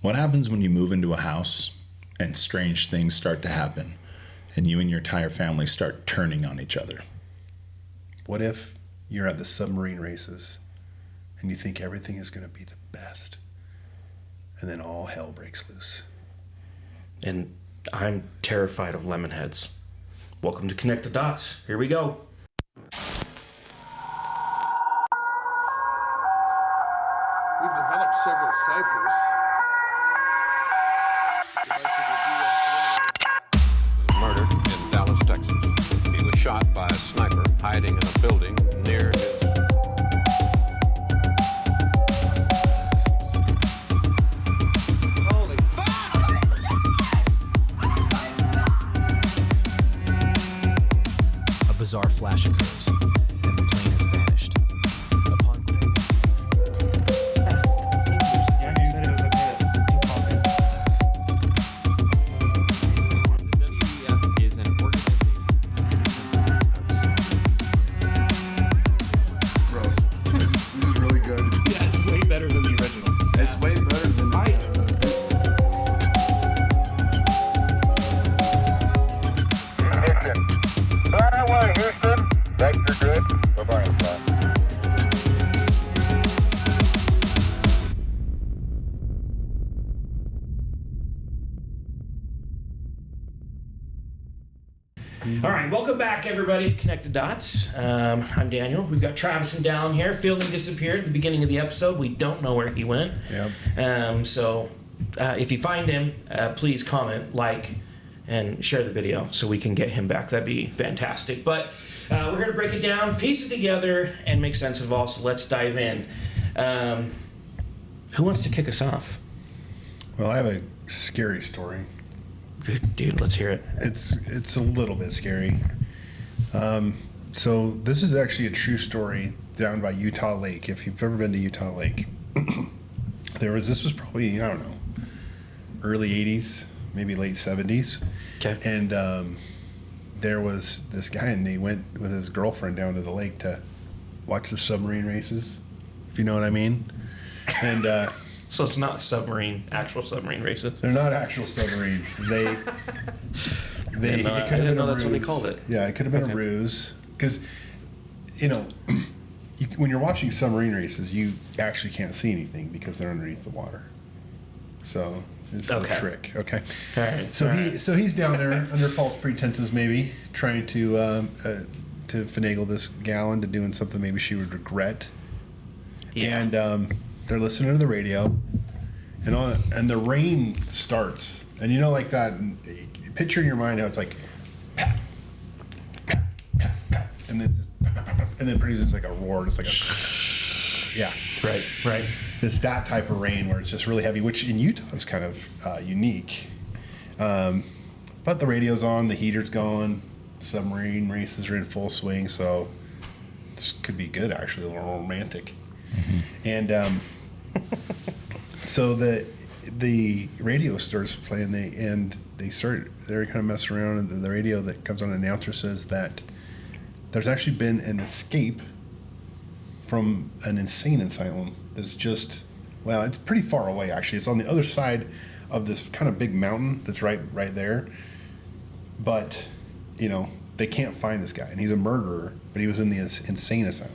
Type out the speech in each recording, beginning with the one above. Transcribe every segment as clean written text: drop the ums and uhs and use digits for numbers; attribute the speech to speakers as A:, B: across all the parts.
A: What happens when you move into a house and strange things start to happen and you and your entire family start turning on each other?
B: What if you're at the submarine races and you think everything is going to be the best, and then all hell breaks loose?
C: And I'm terrified of lemon heads. Welcome to Connect the Dots. Here we go.
D: We've developed several ciphers.
E: Murdered in Dallas, Texas. He was shot by a sniper hiding in a building near his...
D: Holy fuck!
F: A bizarre flash occurs, and the plane has vanished. Upon
G: The WEF is an organization.
B: Gross. This is really good.
C: Yeah, it's way better than the original.
B: It's way better than
H: Houston. Vector good. Bye-bye.
C: All right, welcome back, everybody, to Connect the Dots. I'm Daniel. We've got Travis and Dallan here. Fielding disappeared at the beginning of the episode. We don't know where he went.
B: Yep.
C: So if you find him, please comment, like, and share the video so we can get him back. That'd be fantastic. But we're here to break it down, piece it together, and make sense of it all. So let's dive in. Who wants to kick us off?
B: Well, I have a scary story.
C: Dude, let's hear it.
B: It's a little bit scary. So this is actually a true story down by Utah Lake. If you've ever been to Utah Lake, this was probably, I don't know, early 80s, maybe late 70s.
C: Okay.
B: And there was this guy, and he went with his girlfriend down to the lake to watch the submarine races, if you know what I mean. And
C: So it's not actual submarine races.
B: they're not actual submarines. They
C: I
B: it
C: didn't know,
B: could have been a
C: that's what they
B: ruse.
C: called it.
B: Yeah, it could have been a ruse. Because, when you're watching submarine races, you actually can't see anything because they're underneath the water. So it's a trick. Okay.
C: All right.
B: So
C: all right.
B: he's down there under false pretenses, maybe trying to finagle this gal into doing something maybe she would regret.
C: Yeah.
B: And they're listening to the radio, and the rain starts, and like that. Picture in your mind how it's like, pat, pat, pat, pat, and then produces like a roar. It's like a, yeah,
C: Right.
B: It's that type of rain where it's just really heavy, which in Utah is kind of unique. But the radio's on, the heater's going, submarine races are in full swing, so this could be good, actually, a little romantic. Mm-hmm. And so the radio starts playing, they're kind of messing around, and the radio that comes on, an announcer says that there's actually been an escape from an insane asylum that's just, well, it's pretty far away, actually. It's on the other side of this kind of big mountain that's right there. But, they can't find this guy. And he's a murderer, but he was in the insane asylum.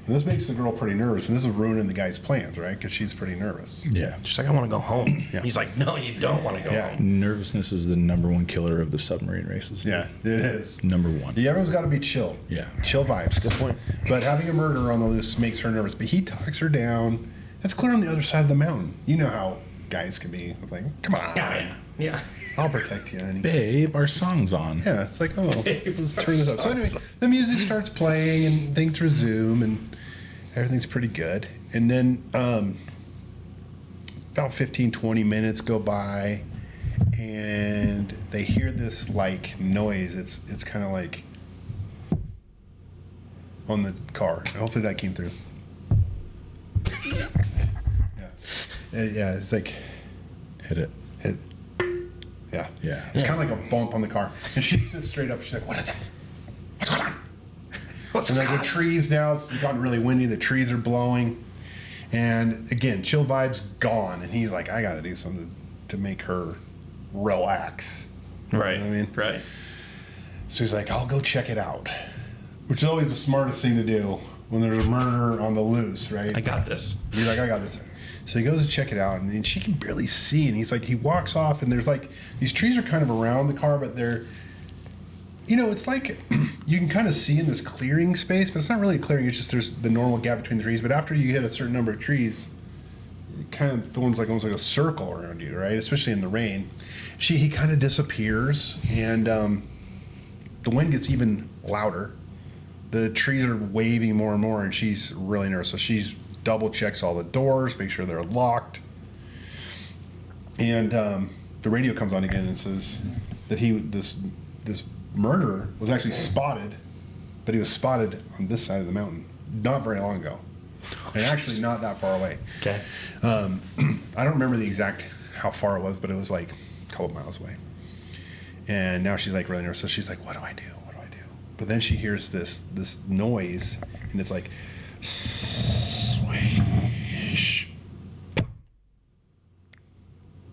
B: And this makes the girl pretty nervous, and this is ruining the guy's plans, right? Because she's pretty nervous.
A: Yeah.
C: She's like, I want to go home.
B: Yeah.
C: He's like, no, you don't want to go home.
A: Nervousness is the number one killer of the submarine races.
B: Yeah, it is.
A: Number one.
B: Yeah, everyone's got to be chill.
A: Yeah.
B: Chill vibes.
C: Good point.
B: But having a murderer on the list makes her nervous. But he talks her down. That's clear on the other side of the mountain. You know how guys can be. Like, come on.
C: Yeah.
B: I'll protect you. And
A: Babe, our song's on.
B: yeah, it's like, let's turn this up. So anyway, the music starts playing and things resume and everything's pretty good. And then about 15, 20 minutes go by and they hear this like noise. It's kind of like on the car. Hopefully that came through. Yeah, it's like
A: Hit.
B: yeah.
A: Yeah.
B: It's kind of like a bump on the car. And she sits straight up. She's like, what is that? What's going on? And like the trees now, it's gotten really windy. The trees are blowing. And again, chill vibes gone. And he's like, I got to do something to make her relax.
C: Right.
B: You know what I mean?
C: Right.
B: So he's like, I'll go check it out. Which is always the smartest thing to do when there's a murder on the loose, right?
C: I got this.
B: He's like, I got this. So he goes to check it out, and she can barely see. And he's like, he walks off, and there's like, these trees are kind of around the car, but they're, it's like you can kind of see in this clearing space, but it's not really a clearing. It's just there's the normal gap between the trees. But after you hit a certain number of trees, it kind of forms like almost like a circle around you, right? Especially in the rain. He kind of disappears, and the wind gets even louder. The trees are waving more and more, and she's really nervous. So she's double checks all the doors, make sure they're locked. And the radio comes on again and says that this murderer was actually spotted, but he was spotted on this side of the mountain not very long ago, and actually not that far away.
C: Okay.
B: I don't remember the exact how far it was, but it was like a couple miles away. And now she's like really nervous. So she's like, what do I do? What do I do? But then she hears this noise, and it's like swish.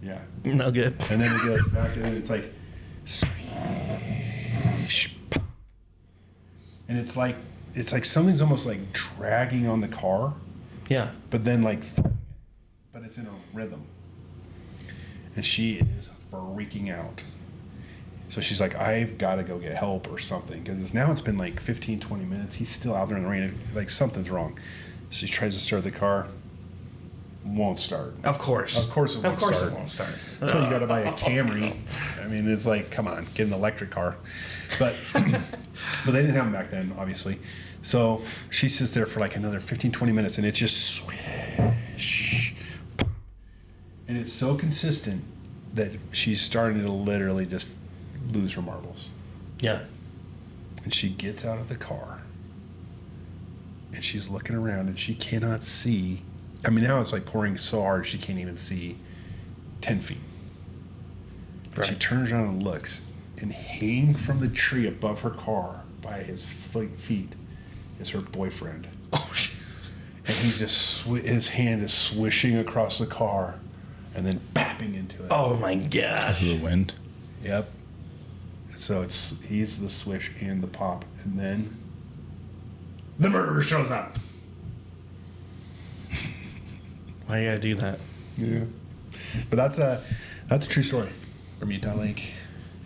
B: Yeah.
C: No good.
B: And then it goes back, and then it's like swish. And it's like something's almost like dragging on the car,
C: Yeah.
B: but then like, but it's in a rhythm. And she is freaking out. So she's like, I've got to go get help or something, because now it's been like 15, 20 minutes. He's still out there in the rain. Like something's wrong. So she tries to start the car. Won't start.
C: Of course.
B: Of course it won't start.
C: Of course it won't start.
B: So you got to buy a Camry. I mean, it's like, come on, get an electric car. But but they didn't have them back then, obviously. So she sits there for like another 15, 20 minutes, and it's just swish. And it's so consistent that she's starting to literally just lose her marbles.
C: Yeah.
B: And she gets out of the car, and she's looking around, and she cannot see. I mean, now it's like pouring so hard she can't even see 10 feet. But she
C: Right.
B: turns around and looks, and hanging from the tree above her car by his feet is her boyfriend.
C: Oh, shit.
B: And he's just, his hand is swishing across the car and then bapping into it.
C: Oh, my gosh.
A: The wind.
B: Yep. So he's the swish and the pop. And then the murderer shows up.
C: Why you gotta do that?
B: Yeah. But that's a true story from Utah Lake.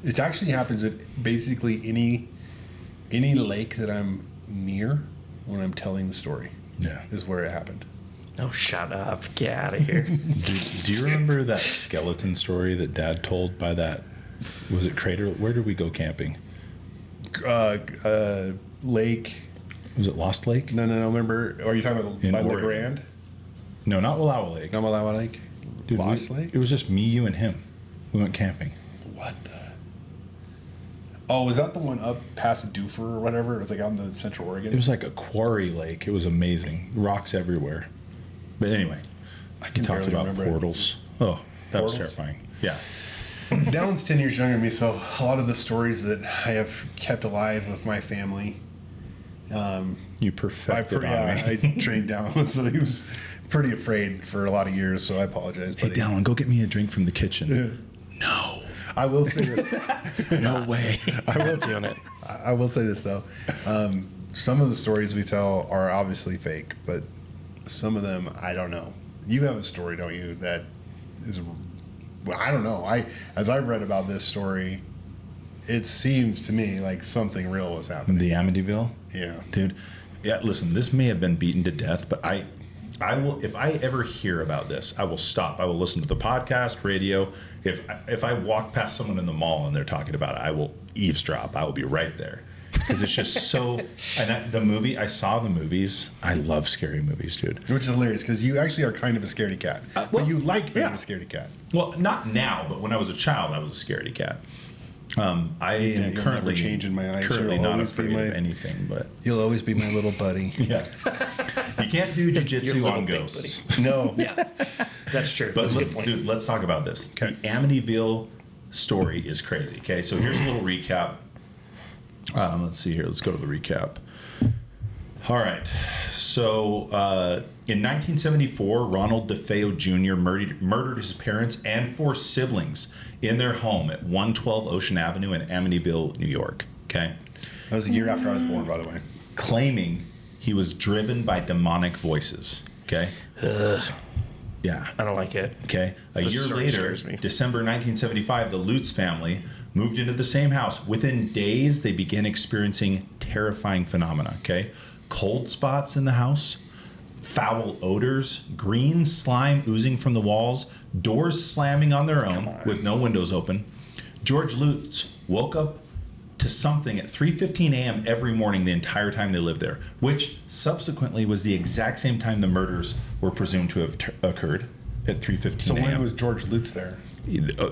B: It actually happens at basically any lake that I'm near when I'm telling the story.
A: Yeah.
B: Is where it happened.
C: Oh, shut up. Get out of here.
A: Do you remember that skeleton story that Dad told by that? Was it Crater? Where did we go camping?
B: Lake.
A: Was it Lost Lake?
B: No. Remember? Are you talking about
A: In
B: by
A: Oregon.
B: LeGrand?
A: No, not Wallowa Lake.
B: Namalawa Lake?
A: Dude,
B: Lost Lake?
A: It was just me, you, and him. We went camping.
B: What the? Oh, was that the one up past Doofer or whatever? It was like out in the Central Oregon?
A: It was like a quarry lake. It was amazing. Rocks everywhere. But anyway,
B: I can
A: talked
B: barely
A: about
B: remember it.
A: portals. Oh, that was
B: Portals?
A: terrifying. Yeah.
B: Dallan's 10 years younger than me, so a lot of the stories that I have kept alive with my family,
A: You perfected on me.
B: I trained Dallan, so he was pretty afraid for a lot of years, so I apologize.
A: Hey,
B: buddy.
A: Dallan, go get me a drink from the kitchen. No.
B: I will say this.
A: No way.
C: Doing it.
B: I will say this, though. Some of the stories we tell are obviously fake, but some of them, I don't know. You have a story, don't you, that is... Well, I don't know. As I've read about this story, it seems to me like something real was happening.
A: The Amityville?
B: Yeah.
A: Dude, yeah, listen, this may have been beaten to death, but I will, if I ever hear about this, I will stop. I will listen to the podcast, radio. If I walk past someone in the mall and they're talking about it, I will eavesdrop. I will be right there. Because it's just so, and I saw the movies. I love scary movies, dude.
B: Which is hilarious because you actually are kind of a scaredy cat.
A: well,
B: but you like being
A: yeah.
B: a scaredy cat.
A: Well, not now, but when I was a child, I was a scaredy cat. I am
B: you'll
A: currently
B: never change in my eyes.
A: currently
B: You'll
A: not
B: always be
A: afraid of
B: my-
A: anything, but
B: You'll always be my little buddy.
A: yeah, you can't do
C: your
A: jujitsu
C: little
A: on
C: big
A: ghosts.
B: No.
C: Yeah. That's true.
A: But
C: That's a good point.
A: dude, let's talk about this.
B: Okay.
A: The Amityville story is crazy. Okay, so here's a little recap. Let's see here. Let's go to the recap. All right. So in 1974, Ronald DeFeo Jr. murdered his parents and 4 siblings in their home at 112 Ocean Avenue in Amityville, New York. Okay.
B: That was a year after I was born, by the way.
A: Claiming he was driven by demonic voices. Okay. Yeah.
C: I don't like it.
A: Okay. A
C: This
A: year
C: story
A: later,
C: scares me.
A: December 1975, the Lutz family moved into the same house. Within days, they began experiencing terrifying phenomena. Okay. Cold spots in the house, foul odors, green slime oozing from the walls, doors slamming on their own with no windows open. George Lutz woke up to something at 3:15 a.m. every morning the entire time they lived there, which subsequently was the exact same time the murders were presumed to have occurred at 3:15
B: So
A: a.m.
B: when was George Lutz there?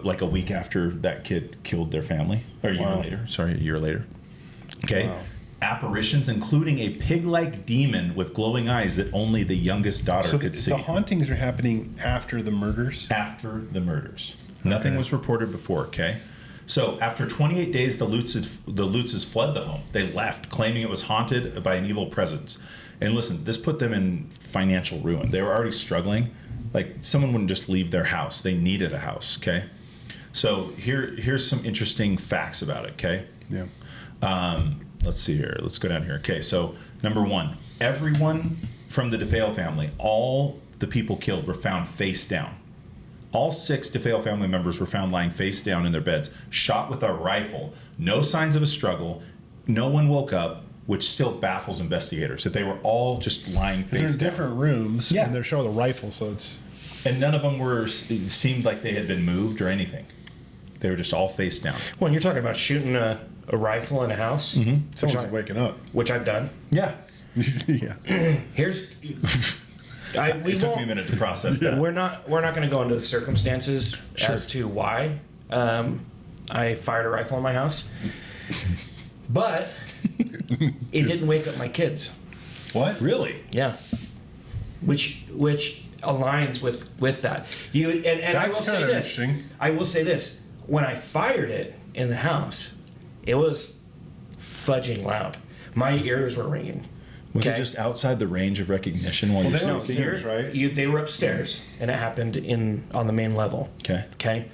A: Like a week after that kid killed their family, or a year later. Sorry, a year later. Okay.
B: Wow.
A: Apparitions, including a pig-like demon with glowing eyes that only the youngest daughter
B: So
A: could see.
B: the hauntings are happening after the murders?
A: After the murders. Nothing was reported before, okay? So after 28 days, the Lutzes fled the home. They left, claiming it was haunted by an evil presence. And listen, this put them in financial ruin. They were already struggling. Like, someone wouldn't just leave their house. They needed a house, okay? So here's some interesting facts about it, okay?
B: Yeah.
A: Let's see here. Let's go down here. Okay, so number 1, everyone from the DeFeo family, all the people killed, were found face down. All 6 DeFeo family members were found lying face down in their beds, shot with a rifle. No signs of a struggle. No one woke up, which still baffles investigators, that they were all just lying face
B: They're in
A: down.
B: different rooms,
A: Yeah.
B: and they're showing the rifle, so it's...
A: And none of them seemed like they had been moved or anything. They were just all face down.
C: Well, you're talking about shooting a rifle in a house,
B: Someone's waking up.
C: which I've done.
A: Yeah.
B: Yeah.
C: Here's. We
A: It took me a minute to process that.
C: We're not going to go into the circumstances as to why I fired a rifle in my house, but it didn't wake up my kids.
B: What?
A: Really?
C: Yeah, which aligns with that. You and I
B: That's
C: will say
B: kinda
C: this.
B: interesting.
C: I will say this. When I fired it in the house, it was fudging loud. My ears were ringing.
A: Was it
C: Okay?
A: just outside the range of recognition while
B: Well,
A: you're
B: they were
A: sleeping?
B: upstairs, right?
C: They were upstairs, and it happened on the main level.
A: Okay.
C: Okay.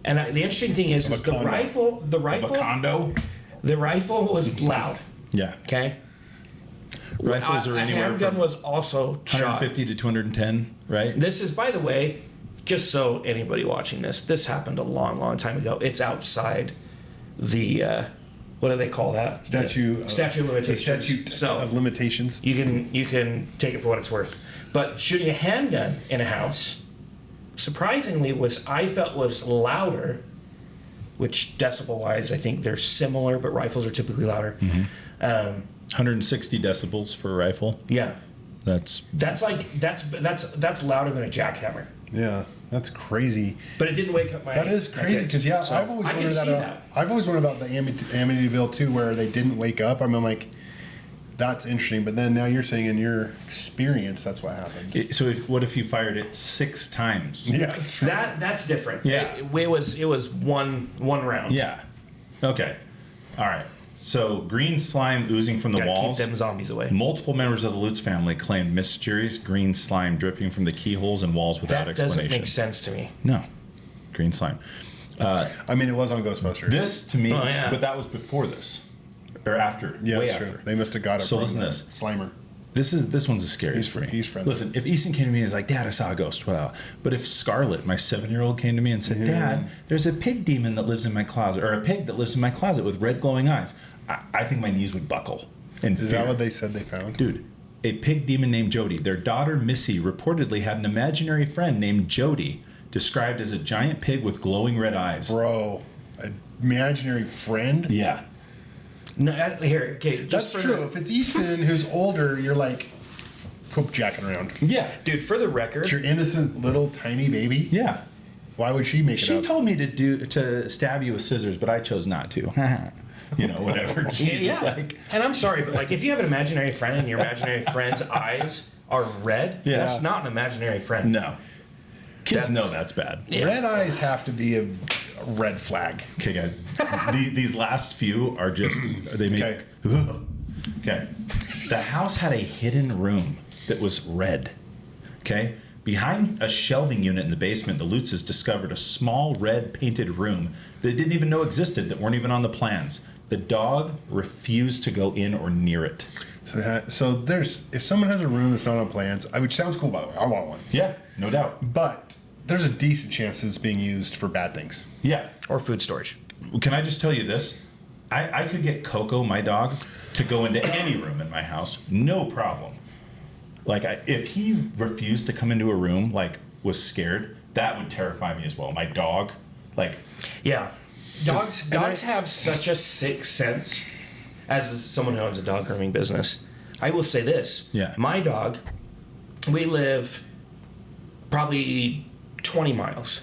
C: And the interesting thing is
B: Of a
C: the
B: condo.
C: rifle,
A: Of a condo?
C: the rifle was loud.
A: Yeah.
C: Okay.
A: Rifles are
C: A
A: anywhere
C: handgun
A: from
C: was also shot.
A: 150 to 210, right?
C: This is, by the way, just so anybody watching this happened a long, long time ago. It's outside the what do they call that?
B: Statute of
C: limitations.
B: The statute
C: So
B: of limitations.
C: you can take it for what it's worth. But shooting a handgun in a house, surprisingly, I felt was louder. Which decibel wise, I think they're similar, but rifles are typically louder.
A: 160 decibels for a rifle.
C: Yeah,
A: That's
C: that's louder than a jackhammer.
B: Yeah, that's crazy.
C: But it didn't wake up my.
B: That is
C: my
B: crazy
C: kids.
B: because
C: So
B: I've always
C: I can
B: wondered
C: see
B: that. I've always wondered about the Amityville too, where they didn't wake up. I mean, I'm like, that's interesting. But then now you're saying in your experience, that's what happened.
A: so. What if you fired it 6 times?
B: Yeah,
C: That's different.
A: Yeah.
C: It was one round.
A: Yeah. Okay. All right. So green slime oozing from the
C: Gotta
A: walls.
C: keep them zombies away.
A: Multiple members of the Lutz family claimed mysterious green slime dripping from the keyholes and walls without
C: That doesn't
A: explanation.
C: make sense to me.
A: No. Green slime.
B: I mean, it was on Ghostbusters.
A: This to me,
C: Oh, yeah.
A: but that was before this, or after.
B: yeah,
A: way
B: that's
A: after.
B: true. They must have got it
A: So
B: from
A: listen to
B: the
A: this.
B: Slimer.
A: This one's the scariest
B: He's
A: for me.
B: he's friendly.
A: Listen, if Easton came to me and was like, "Dad, I saw a ghost," well, but if Scarlett, my 7-year-old, came to me and said, "Dad, there's a pig demon that lives in my closet, or a pig that lives in my closet with red glowing eyes," I think my knees would buckle. In
B: Is
A: fear.
B: that what they said they found?
A: Dude, a pig demon named Jody. Their daughter Missy reportedly had an imaginary friend named Jody, described as a giant pig with glowing red eyes.
B: Bro, an imaginary friend?
A: Yeah.
C: No, here, okay.
B: That's
C: Just for
B: true. If it's Easton who's older, you're like, quit jacking around.
A: Yeah.
C: dude, for the record,
B: It's your innocent little tiny baby.
A: Yeah.
B: Why would she make it
A: She
B: up?
A: told me to stab you with scissors, but I chose not to. You know, whatever. Jeez,
C: yeah.
A: it's like,
C: And I'm sorry, but like, if you have an imaginary friend and your imaginary friend's eyes are red,
A: Yeah.
C: that's not an imaginary friend.
A: no. Kids
C: That's-
A: know that's bad.
C: Yeah.
B: Red eyes have to be a red flag.
A: Okay, guys. These last few are just, they make,
B: Okay.
A: ugh. Okay. The house had a hidden room that was red. Okay. Behind a shelving unit in the basement, the Lutzes discovered a small red painted room they didn't even know existed, that weren't even on the plans. The dog refused to go in or near it.
B: So there's, if someone has a room that's not on plans, which sounds cool, by the way, I want one.
A: Yeah, no doubt.
B: But there's a decent chance it's being used for bad things.
A: Yeah.
C: Or food storage.
A: Can I just tell you this? I could get Coco, my dog, to go into any room in my house, no problem. Like, if he refused to come into a room, like, was scared, that would terrify me as well. My dog, like...
C: Yeah. Dogs have such a sixth sense. As someone who owns a dog grooming business, I will say this.
A: Yeah.
C: My dog, we live probably 20 miles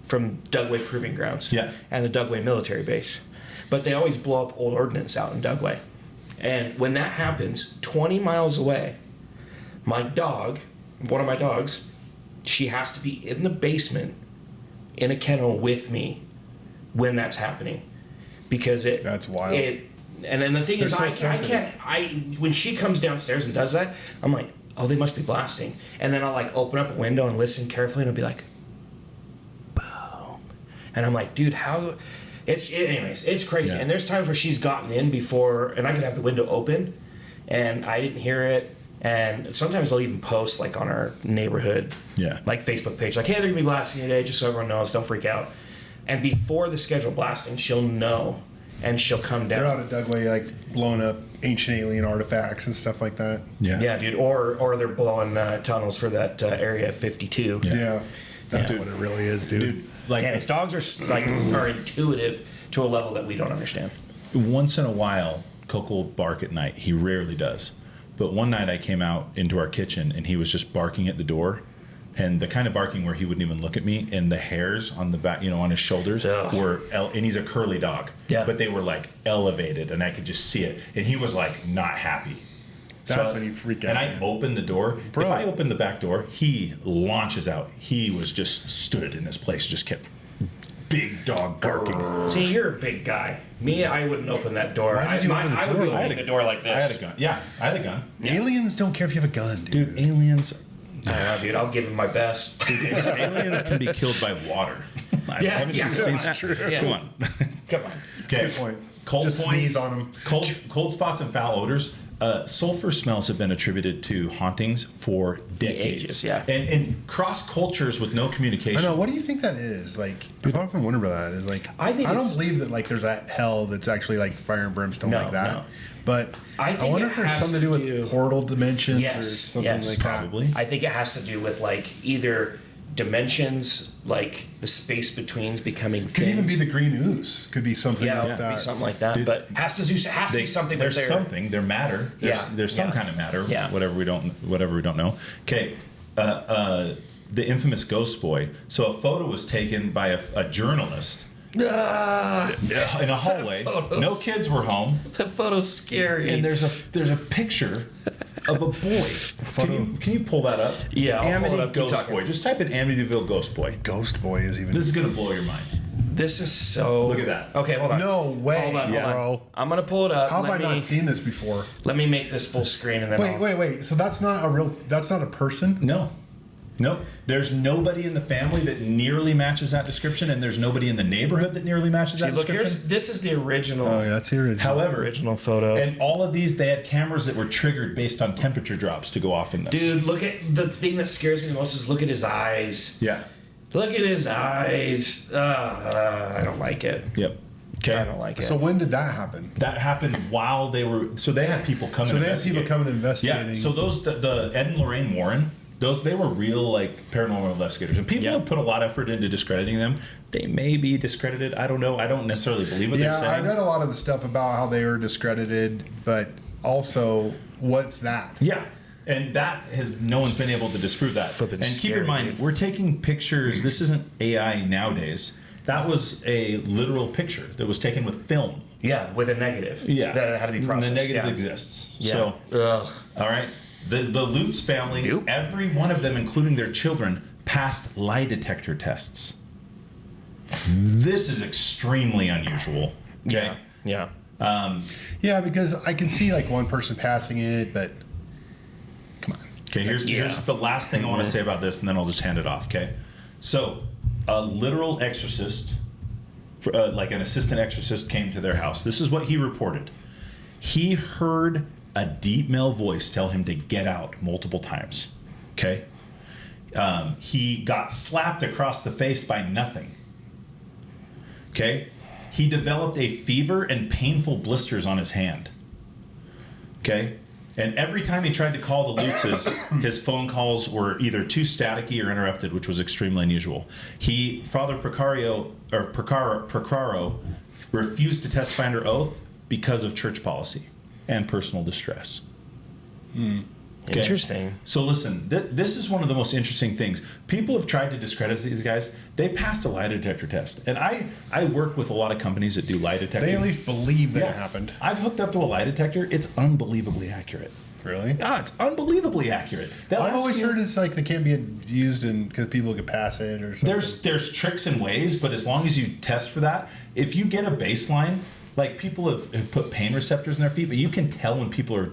C: from Dugway Proving Grounds.
A: Yeah.
C: And the Dugway military base. But they always blow up old ordnance out in Dugway. And when that happens, 20 miles away, my dog, one of my dogs, she has to be in the basement in a kennel with me when that's happening. Because
B: That's wild.
C: And then the thing is,
B: They're
C: I
B: so sensitive.
C: can't, when she comes downstairs and does that, I'm like, oh, they must be blasting. And then I'll like open up a window and listen carefully and it'll be like, boom. And I'm like, dude, how, anyways, it's crazy.
A: Yeah.
C: And there's times where she's gotten in before, and I could have the window open and I didn't hear it. And sometimes they'll even post like on our neighborhood, like Facebook page, like, hey, they're gonna be blasting today, just so everyone knows, don't freak out. And before the scheduled blasting, she'll know. And she'll come down.
B: They're out at Dugway, like, blowing up ancient alien artifacts and stuff like that.
C: Yeah, dude. Or they're blowing tunnels for that Area 52.
B: Yeah. That's what it really is, dude.
A: Like,
C: Yeah, his dogs are intuitive to a level that we don't understand.
A: once in a while, Coco will bark at night. He rarely does. But one night I came out into our kitchen and he was just barking at the door. And the kind of barking where he wouldn't even look at me, and the hairs on the back, on his shoulders were, and he's a curly dog, but they were like elevated, and I could just see it. And he was like not happy.
B: That's when you freak out.
A: And I opened the door.
B: Bro.
A: If I opened the back door, he launches out. He was just stood in this place, just kept big dog barking.
C: See, you're a big guy. Me, I wouldn't open that door.
B: Why did you open the
C: I would
B: door?
C: be opening the door like this.
A: I had a gun. Yeah, I had a gun.
B: Aliens don't care if you have a gun, dude.
A: Dude, aliens.
C: Dude, I'll give him my best.
A: Aliens can be killed by water. Haven't you seen that?
C: Yeah.
A: Come on.
C: Come on.
A: Okay.
B: Good point.
A: Cold
B: Just
A: points,
B: sneeze on 'em.
A: cold spots and foul odors. Sulfur smells have been attributed to hauntings for decades.
C: Ages, yeah.
A: And cross cultures with no communication.
B: I know. What do you think that is? Like, I've often wondered about that. Is like,
C: I think
B: don't
C: it's-
B: believe that like there's a hell that's actually like fire and brimstone
C: No,
B: like that.
C: no.
B: But
C: I
B: I
C: think
B: wonder
C: it
B: if there's
C: has
B: something to do
C: to
B: with portal dimensions or
C: Yes,
B: something
C: yes,
B: like
A: probably.
C: I think it has to do with like either dimensions, like the space betweens becoming
B: that. Could
C: thin.
B: even be the green ooze. Could be something
C: yeah,
B: like
C: it could
B: that.
C: be something like that.
A: Dude,
C: but has to be something.
A: There's
C: that they're-
A: something. They're matter. There's some kind of matter.
C: Yeah.
A: Whatever we don't know. Okay. The infamous ghost boy. So a photo was taken by a journalist in a hallway. No kids were home.
C: That photo's scary.
A: And there's a picture of a boy. Can you pull that up?
C: Yeah, I'll pull it up. Keep
A: Ghost
C: talking.
A: boy. Just type in Amityville ghost boy.
B: Ghost boy is even.
A: This is gonna blow your mind.
C: This is so.
A: Look at that.
C: Okay, hold on.
B: No way,
C: Hold on,
B: bro.
C: I'm gonna pull it up.
B: How have I
C: let
B: not
C: me
B: seen this before?
C: let me make this full screen and then.
B: Wait. So that's not a real. That's not a person.
A: No. Nope. There's nobody in the family that nearly matches that description, and there's nobody in the neighborhood that nearly matches
C: See,
A: that
C: look,
A: description.
C: this is the original.
B: Oh yeah, that's the original.
A: However,
C: Original photo.
A: and all of these, they had cameras that were triggered based on temperature drops to go off in this.
C: Dude, look at the thing that scares me the most is look at his eyes.
A: Yeah.
C: Look at his eyes. I don't like it.
A: Yep. Okay.
C: I don't like it.
B: So when did that happen?
A: That happened while they were. So they had people come.
B: So
A: and
B: they had people
A: investigate.
B: coming and investigating.
A: Yeah. So those the Ed and Lorraine Warren. They were real like paranormal investigators, and people have put a lot of effort into discrediting them. They may be discredited. I don't know. I don't necessarily believe what they're
B: Yeah, I
A: saying.
B: read a lot of the stuff about how they were discredited, but also, what's that?
A: Yeah. And that has no one's been able to disprove that.
C: Flippin'
A: And keep in
C: scary,
A: mind,
C: dude.
A: we're taking pictures. This isn't AI nowadays. That was a literal picture that was taken with film.
C: Yeah, with a negative.
A: Yeah.
C: That it had to be processed.
A: The negative
C: yeah.
A: exists.
C: Yeah.
A: So,
C: Ugh.
A: all right. The Lutz family,
C: Nope.
A: every one of them, including their children, passed lie detector tests. This is extremely unusual. Okay.
C: Yeah.
B: Yeah, because I can see like one person passing it, but come on.
A: Okay, here's the last thing I want to say about this, and then I'll just hand it off, okay? So, a literal exorcist, like an assistant exorcist, came to their house. This is what he reported. He heard a deep male voice tell him to get out multiple times, okay? He got slapped across the face by nothing, okay? He developed a fever and painful blisters on his hand, okay? And every time he tried to call the Lutzes, his phone calls were either too staticky or interrupted, which was extremely unusual. Father Procaro refused to testify under oath because of church policy and personal distress. Okay?
C: Interesting.
A: So listen, this is one of the most interesting things. People have tried to discredit these guys. They passed a lie detector test. And I work with a lot of companies that do lie detecting.
B: They at least believe that it happened.
A: I've hooked up to a lie detector. It's unbelievably accurate.
B: Really?
A: Ah, it's unbelievably accurate.
B: I've always heard it's like they can't be used because people could pass it or something.
A: There's tricks and ways, but as long as you test for that, if you get a baseline, like people have put pain receptors in their feet, but you can tell when people are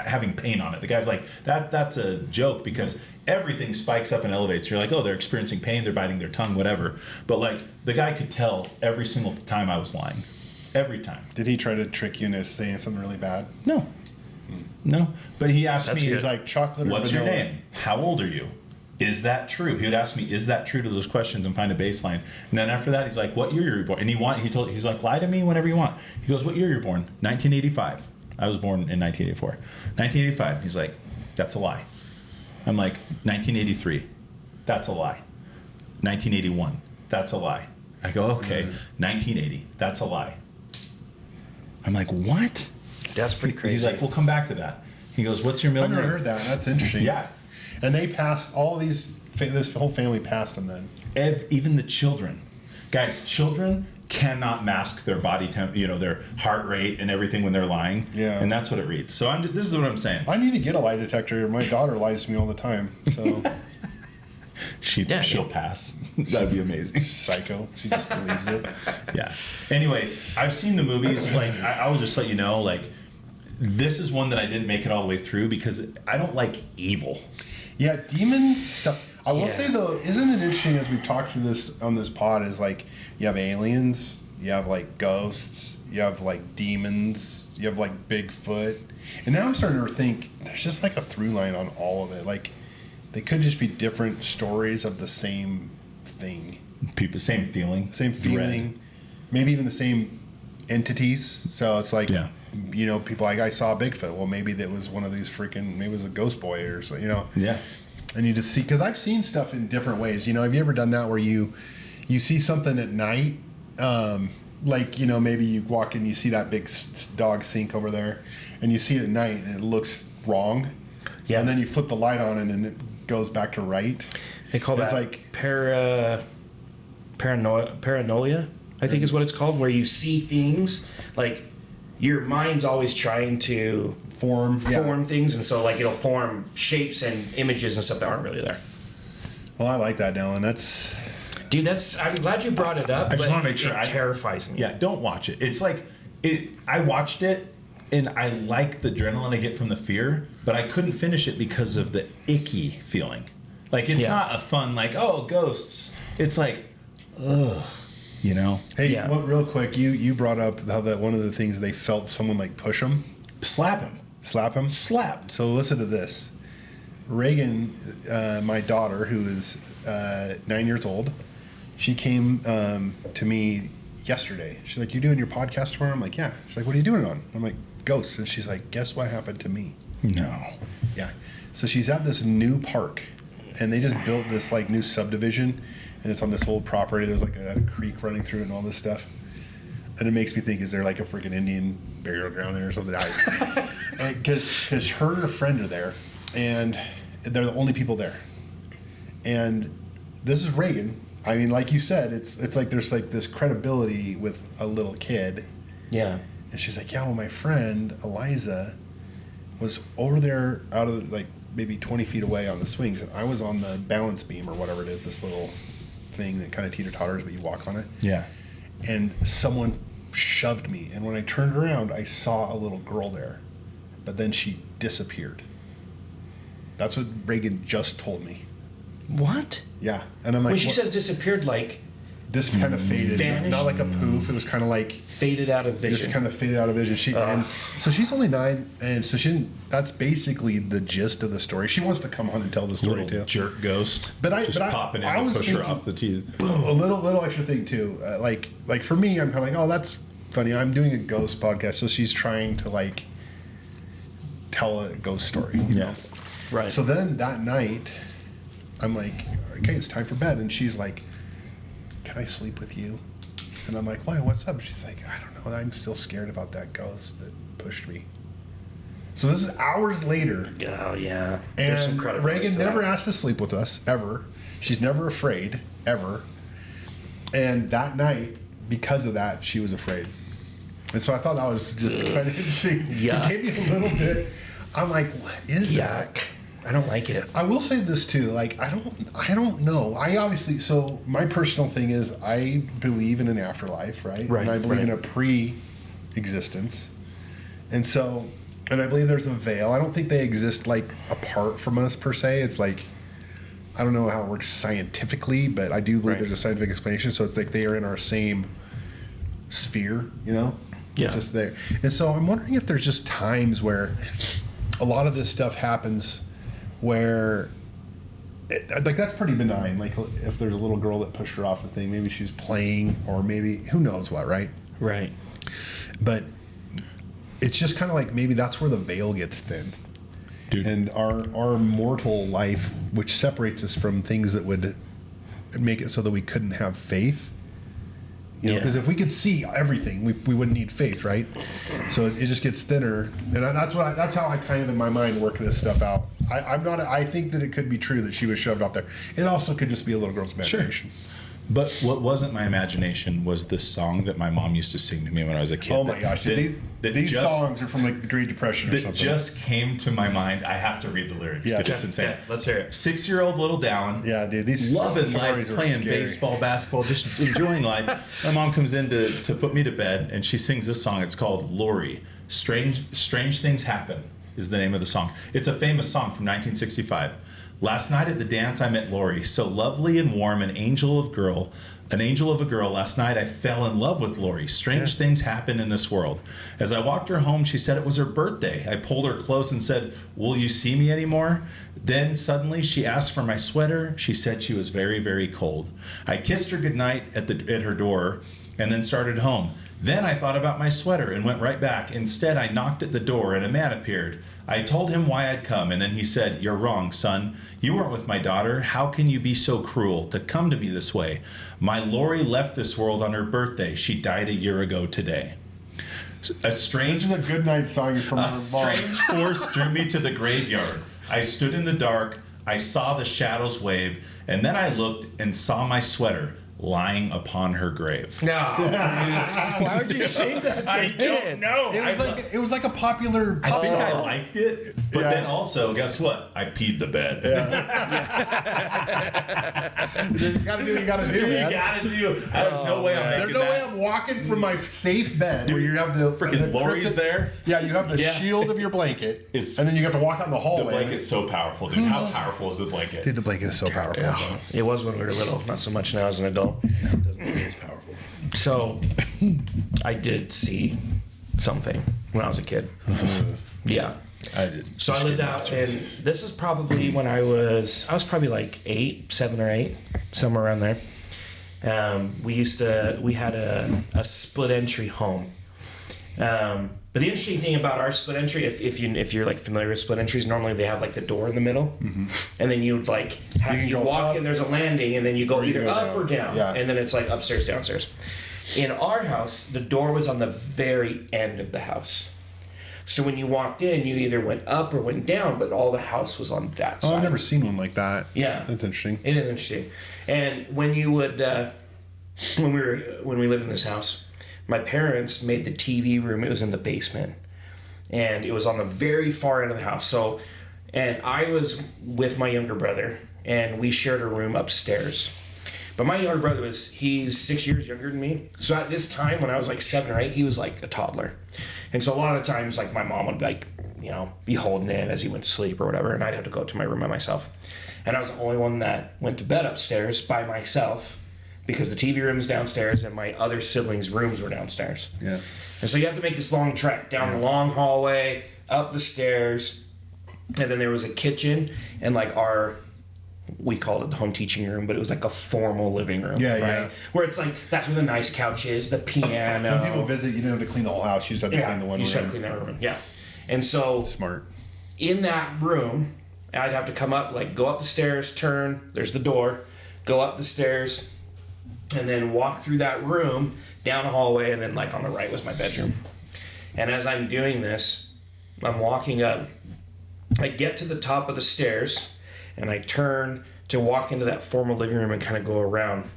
A: having pain on it. The guy's like, that's a joke because everything spikes up and elevates. You're like, oh, they're experiencing pain, they're biting their tongue, whatever. But like the guy could tell every single time I was lying. Every time.
B: Did he try to trick you into saying something really bad?
A: No. But he asked me,
B: He's like, chocolate or
A: what's
B: vanilla?
A: your name? How old are you? Is that true? He would ask me, is that true to those questions and find a baseline. And then after that, he's like, what year are you born? And he's like, lie to me whenever you want. He goes, what year are you born? 1985. I was born in 1984. 1985. He's like, that's a lie. I'm like, 1983. That's a lie. 1981. That's a lie. I go, okay. 1980. That's a lie. I'm like, what?
C: That's pretty crazy.
A: He's like, we'll come back to that. He goes, what's your middle
B: I've never
A: name?
B: heard that. That's interesting.
A: Yeah.
B: And they passed all these. This whole family passed them then.
A: Even the children. Guys, children cannot mask their body temp, their heart rate and everything when they're lying.
B: Yeah.
A: And that's what it reads. So this is what I'm saying.
B: I need to get a lie detector. My daughter lies to me all the time. So
A: She'll pass. That'd be amazing.
B: Psycho. She just believes it.
A: Yeah. Anyway, I've seen the movies. Like, I will just let you know, like, this is one that I didn't make it all the way through because I don't like evil.
B: Yeah, demon stuff. I will say though, isn't it interesting as we've talked through this on this pod? Is like you have aliens, you have like ghosts, you have like demons, you have like Bigfoot, and now I'm starting to think there's just like a through line on all of it. Like they could just be different stories of the same thing.
A: People, same feeling.
B: Dread. Maybe even the same entities. So it's like, people like, I saw Bigfoot. Well, maybe that was one of these maybe it was a ghost boy or so,
A: Yeah.
B: And you just see, because I've seen stuff in different ways. Have you ever done that where you see something at night? Maybe you walk in, you see that big dog sink over there, and you see it at night and it looks wrong. Yeah. And then you flip the light on and it goes back to right.
C: They call that like paranoia, I think is what it's called, where you see things like your mind's always trying to form things, and so like it'll form shapes and images and stuff that aren't really there.
B: Well, I like that, Dallan.
C: I'm glad you brought it up.
A: I just want to make sure
C: it terrifies me.
A: Yeah, don't watch it. It's like I watched it and I like the adrenaline I get from the fear, but I couldn't finish it because of the icky feeling. Like it's not a fun like, oh, ghosts. It's like, ugh.
B: Hey, real quick, you brought up how that one of the things they felt someone like push them,
A: slap him. Slap.
B: So listen to this. Reagan, my daughter, who is 9 years old, she came to me yesterday. She's like, "You doing your podcast tomorrow?" I'm like, "Yeah." She's like, "What are you doing it on?" I'm like, "Ghosts." And she's like, "Guess what happened to me?"
A: No.
B: Yeah. So she's at this new park, and they just built this like new subdivision, and it's on this old property. There's like a creek running through it and all this stuff. And it makes me think, is there like a freaking Indian burial ground there or something? Because her and her friend are there, and they're the only people there. And this is Reagan. I mean, like you said, it's like there's like this credibility with a little kid.
C: Yeah.
B: And she's like, yeah, well, my friend Eliza was over there out of like maybe 20 feet away on the swings, and I was on the balance beam or whatever it is, this little thing that kind of teeter-totters, but you walk on it.
A: Yeah.
B: And someone shoved me. And when I turned around, I saw a little girl there, but then she disappeared. That's what Reagan just told me.
C: What?
B: Yeah, and I'm like,
C: When she
B: what?
C: says disappeared, like
B: This kind of faded,
C: Vanished?
B: not like a poof. It was kind of like
C: faded out of vision.
B: just kind of faded out of vision. And so she's only 9, and so she didn't. That's basically the gist of the story. She wants to come on and tell the story
A: Little
B: too.
A: jerk ghost.
B: But
A: popping in
B: I
A: to
B: was
A: push her
B: thinking-
A: off the teeth.
B: A little extra thing too. Like for me, I'm kind of like, oh, that's funny. I'm doing a ghost podcast, so she's trying to like tell a ghost story. You know?
C: Right.
B: So then that night, I'm like, okay, it's time for bed, and she's like, can I sleep with you? And I'm like, why? What's up? She's like, I don't know. I'm still scared about that ghost that pushed me. So this is hours later.
C: Oh yeah. There's some
B: And
C: credibility
B: Reagan
C: for that.
B: never asked to sleep with us, ever. She's never afraid, ever. And that night, because of that, she was afraid. And so I thought that was just kind of interesting.
C: Yuck.
B: It gave me a little bit. I'm like, what is that?
C: Yuck. I don't like it.
B: I will say this too. Like, I don't know. I obviously, so my personal thing is I believe in an afterlife, right?
C: Right,
B: And I believe
C: right.
B: in a pre-existence. And so, and I believe there's a veil. I don't think they exist like apart from us per se. It's like, I don't know how it works scientifically, but I do believe
C: Right.
B: there's a scientific explanation. So it's like they are in our same sphere, you know?
C: Yeah.
B: It's just there. And so I'm wondering if there's just times where a lot of this stuff happens where like that's pretty benign. Like if there's a little girl that pushed her off the thing, maybe she's playing or maybe who knows what, right?
C: Right.
B: But it's just kind of like maybe that's where the veil gets thin.
A: Dude.
B: And our mortal life, which separates us from things that would make it so that we couldn't have faith. You know,
C: Yeah.
B: because if we could see everything, we wouldn't need faith, right? So it just gets thinner, and that's how I kind of in my mind work this stuff out. I think that it could be true that she was shoved off there. It also could just be a little girl's imagination.
A: But what wasn't my imagination was this song that my mom used to sing to me when I was a kid.
B: Oh my gosh, dude, these songs are from like the Great Depression or
A: that
B: something.
A: just came to my mind. I have to read the lyrics
B: Yeah.
A: because it's insane.
C: Yeah, let's hear it.
A: 6-year-old little Dallan.
B: Yeah, dude, these
A: Loving life,
B: stories are
A: playing
B: scary.
A: baseball, basketball, just enjoying life. My mom comes in to put me to bed, and she sings this song. It's called Lori. Strange Things Happen is the name of the song. It's a famous song from 1965. Last night at the dance, I met Lori, so lovely and warm, an angel of a girl. Last night I fell in love with Lori. Strange things happen in this world. As I walked her home, she said it was her birthday. I pulled her close and said, "Will you see me anymore?" Then suddenly she asked for my sweater. She said she was very, very cold. I kissed her goodnight at her door and then started home. Then I thought about my sweater and went right back. Instead, I knocked at the door and a man appeared. I told him why I'd come, and then he said, "You're wrong, son. You weren't with my daughter. How can you be so cruel to come to me this way? My Lori left this world on her birthday. She died a year ago today." A strange,
B: This is a good night song from her
A: a
B: mom.
A: strange force drew me to the graveyard. I stood in the dark. I saw the shadows wave, and then I looked and saw my sweater lying upon her grave.
C: No. Why would you sing that?
A: I don't know.
B: It was like a popular
A: I
B: pop
A: think I
B: song.
A: liked it, but
B: Yeah.
A: then also, guess what? I peed the bed.
B: You gotta do what you gotta do,
A: You
B: man.
A: gotta do. There's no way I'm
B: There's
A: making
B: no way
A: that.
B: I'm walking from my safe bed where you have the
A: Freaking Lori's there.
B: Yeah, you have the
C: Yeah.
B: shield of your blanket,
A: It's-
B: and then you have to walk out in the
A: The
B: hallway.
A: blanket's so powerful, dude. How powerful is the blanket?
B: Dude, the blanket is so powerful.
C: Yeah. It was when we were little, not so much now as an adult.
A: It doesn't think it's powerful.
C: So, I did see something when I was a kid. Yeah.
A: I did.
C: So I lived out, and this is probably when I was probably like 7 or 8, somewhere around there. We had a split entry home. But the interesting thing about our split entry, if you're like familiar with split entries, normally they have like the door in the middle, and then you'd like
B: can
C: you
B: go
C: walk
B: up,
C: in. There's a landing, and then you go
B: you
C: either
B: go
C: up
B: down.
C: or down,
B: Yeah.
C: and then it's like upstairs, downstairs. In our house, the door was on the very end of the house. So when you walked in, you either went up or went down, but all the house was on that side.
B: Oh, I've never seen one like that.
C: Yeah.
B: That's interesting.
C: It is interesting. And when you would, when we lived in this house, my parents made the TV room. It was in the basement, and it was on the very far end of the house. So, and I was with my younger brother, and we shared a room upstairs. But my younger brother he's 6 years younger than me. So at this time, when I was like 7 or 8, he was like a toddler. And so a lot of times, like, my mom would like, be holding him as he went to sleep or whatever, and I'd have to go up to my room by myself. And I was the only one that went to bed upstairs by myself because the TV room is downstairs and my other siblings' rooms were downstairs.
B: Yeah.
C: And so you have to make this long trek down the long hallway, up the stairs, and then there was a kitchen and like we called it the home teaching room, but it was like a formal living room.
B: Yeah,
C: right?
B: yeah.
C: Where it's like, that's where the nice couch is, the piano.
B: When people visit, you don't have to clean the whole house. You just have to clean the one
C: you just have to
B: room.
C: clean that room, yeah. And so
B: Smart.
C: in that room, I'd have to come up, like go up the stairs, turn, there's the door, go up the stairs, and then walk through that room, down the hallway, and then like on the right was my bedroom. And as I'm doing this, I'm walking up, I get to the top of the stairs, and I turn to walk into that formal living room and kind of go around.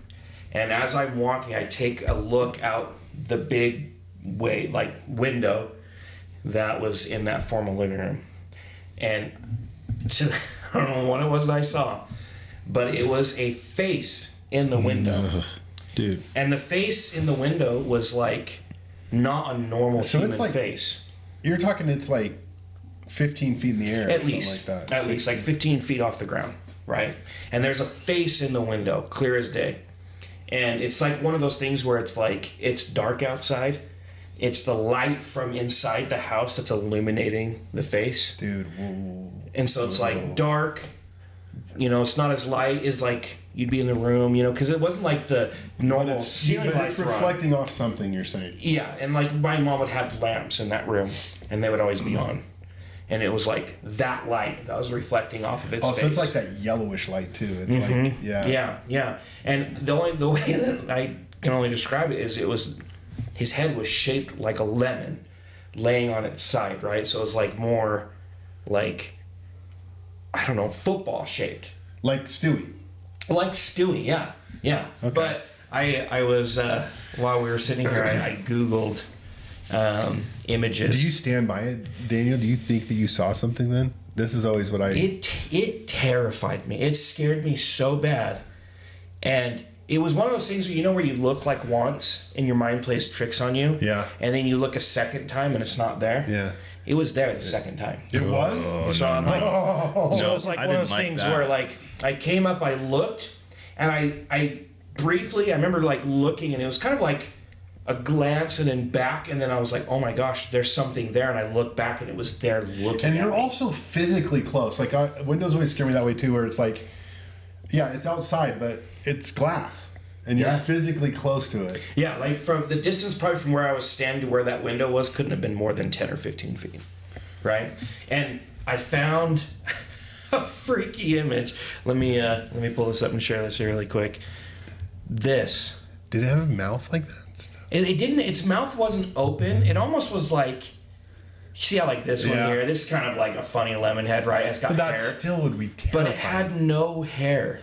C: And as I'm walking, I take a look out the big window that was in that formal living room. And I don't know what it was that I saw, but it was a face in the window.
A: Dude.
C: And the face in the window was like not a normal human face.
B: You're talking, it's like 15 feet in the air
C: At
B: or
C: least,
B: something like that.
C: at least like 15 feet off the ground, right? And there's a face in the window, clear as day. And it's like one of those things where it's like, it's dark outside. It's the light from inside the house that's illuminating the face.
B: Dude, whoa.
C: And so it's like dark, it's not as light as like you'd be in the room, because it wasn't like the normal ceiling lights
B: it's
C: were on.
B: reflecting off something, you're saying.
C: Yeah, and like my mom would have lamps in that room, and they would always be on. And it was like that light that was reflecting off of its face.
B: Oh, so it's like that yellowish light too. It's like, yeah.
C: Yeah. And the way that I can only describe it is his head was shaped like a lemon laying on its side, right? So it was like more like, I don't know, football shaped.
B: Like Stewie.
C: Like Stewie, yeah.
B: Okay.
C: But I was, while we were sitting here, I Googled images.
B: Do you stand by it, Daniel? Do you think that you saw something then? This is always what I...
C: It terrified me. It scared me so bad. And it was one of those things where you look like once and your mind plays tricks on you.
B: Yeah.
C: And then you look a second time and it's not there.
B: Yeah.
C: It was there the second time.
B: It was?
C: So I'm like, so it was like
A: I
C: one of
A: didn't
C: those
A: like
C: things
A: that.
C: where like I came up, I looked, and I briefly, I remember like looking, and it was kind of like a glance and then back, and then I was like, oh my gosh, there's something there, and I looked back and it was there looking
B: And
C: at
B: you're
C: me.
B: also physically close. Like, windows always scare me that way too, where it's like, yeah, it's outside, but it's glass. And you're physically close to it.
C: Yeah, like from the distance probably from where I was standing to where that window was couldn't have been more than 10 or 15 feet, right? And I found a freaky image. Let me pull this up and share this here really quick. This.
B: Did it have a mouth like that?
C: It didn't. Its mouth wasn't open. It almost was like. You see how like this one here? This is kind of like a funny lemon head, right? It's got
B: But that
C: hair,
B: still would be terrifying.
C: but it had no hair.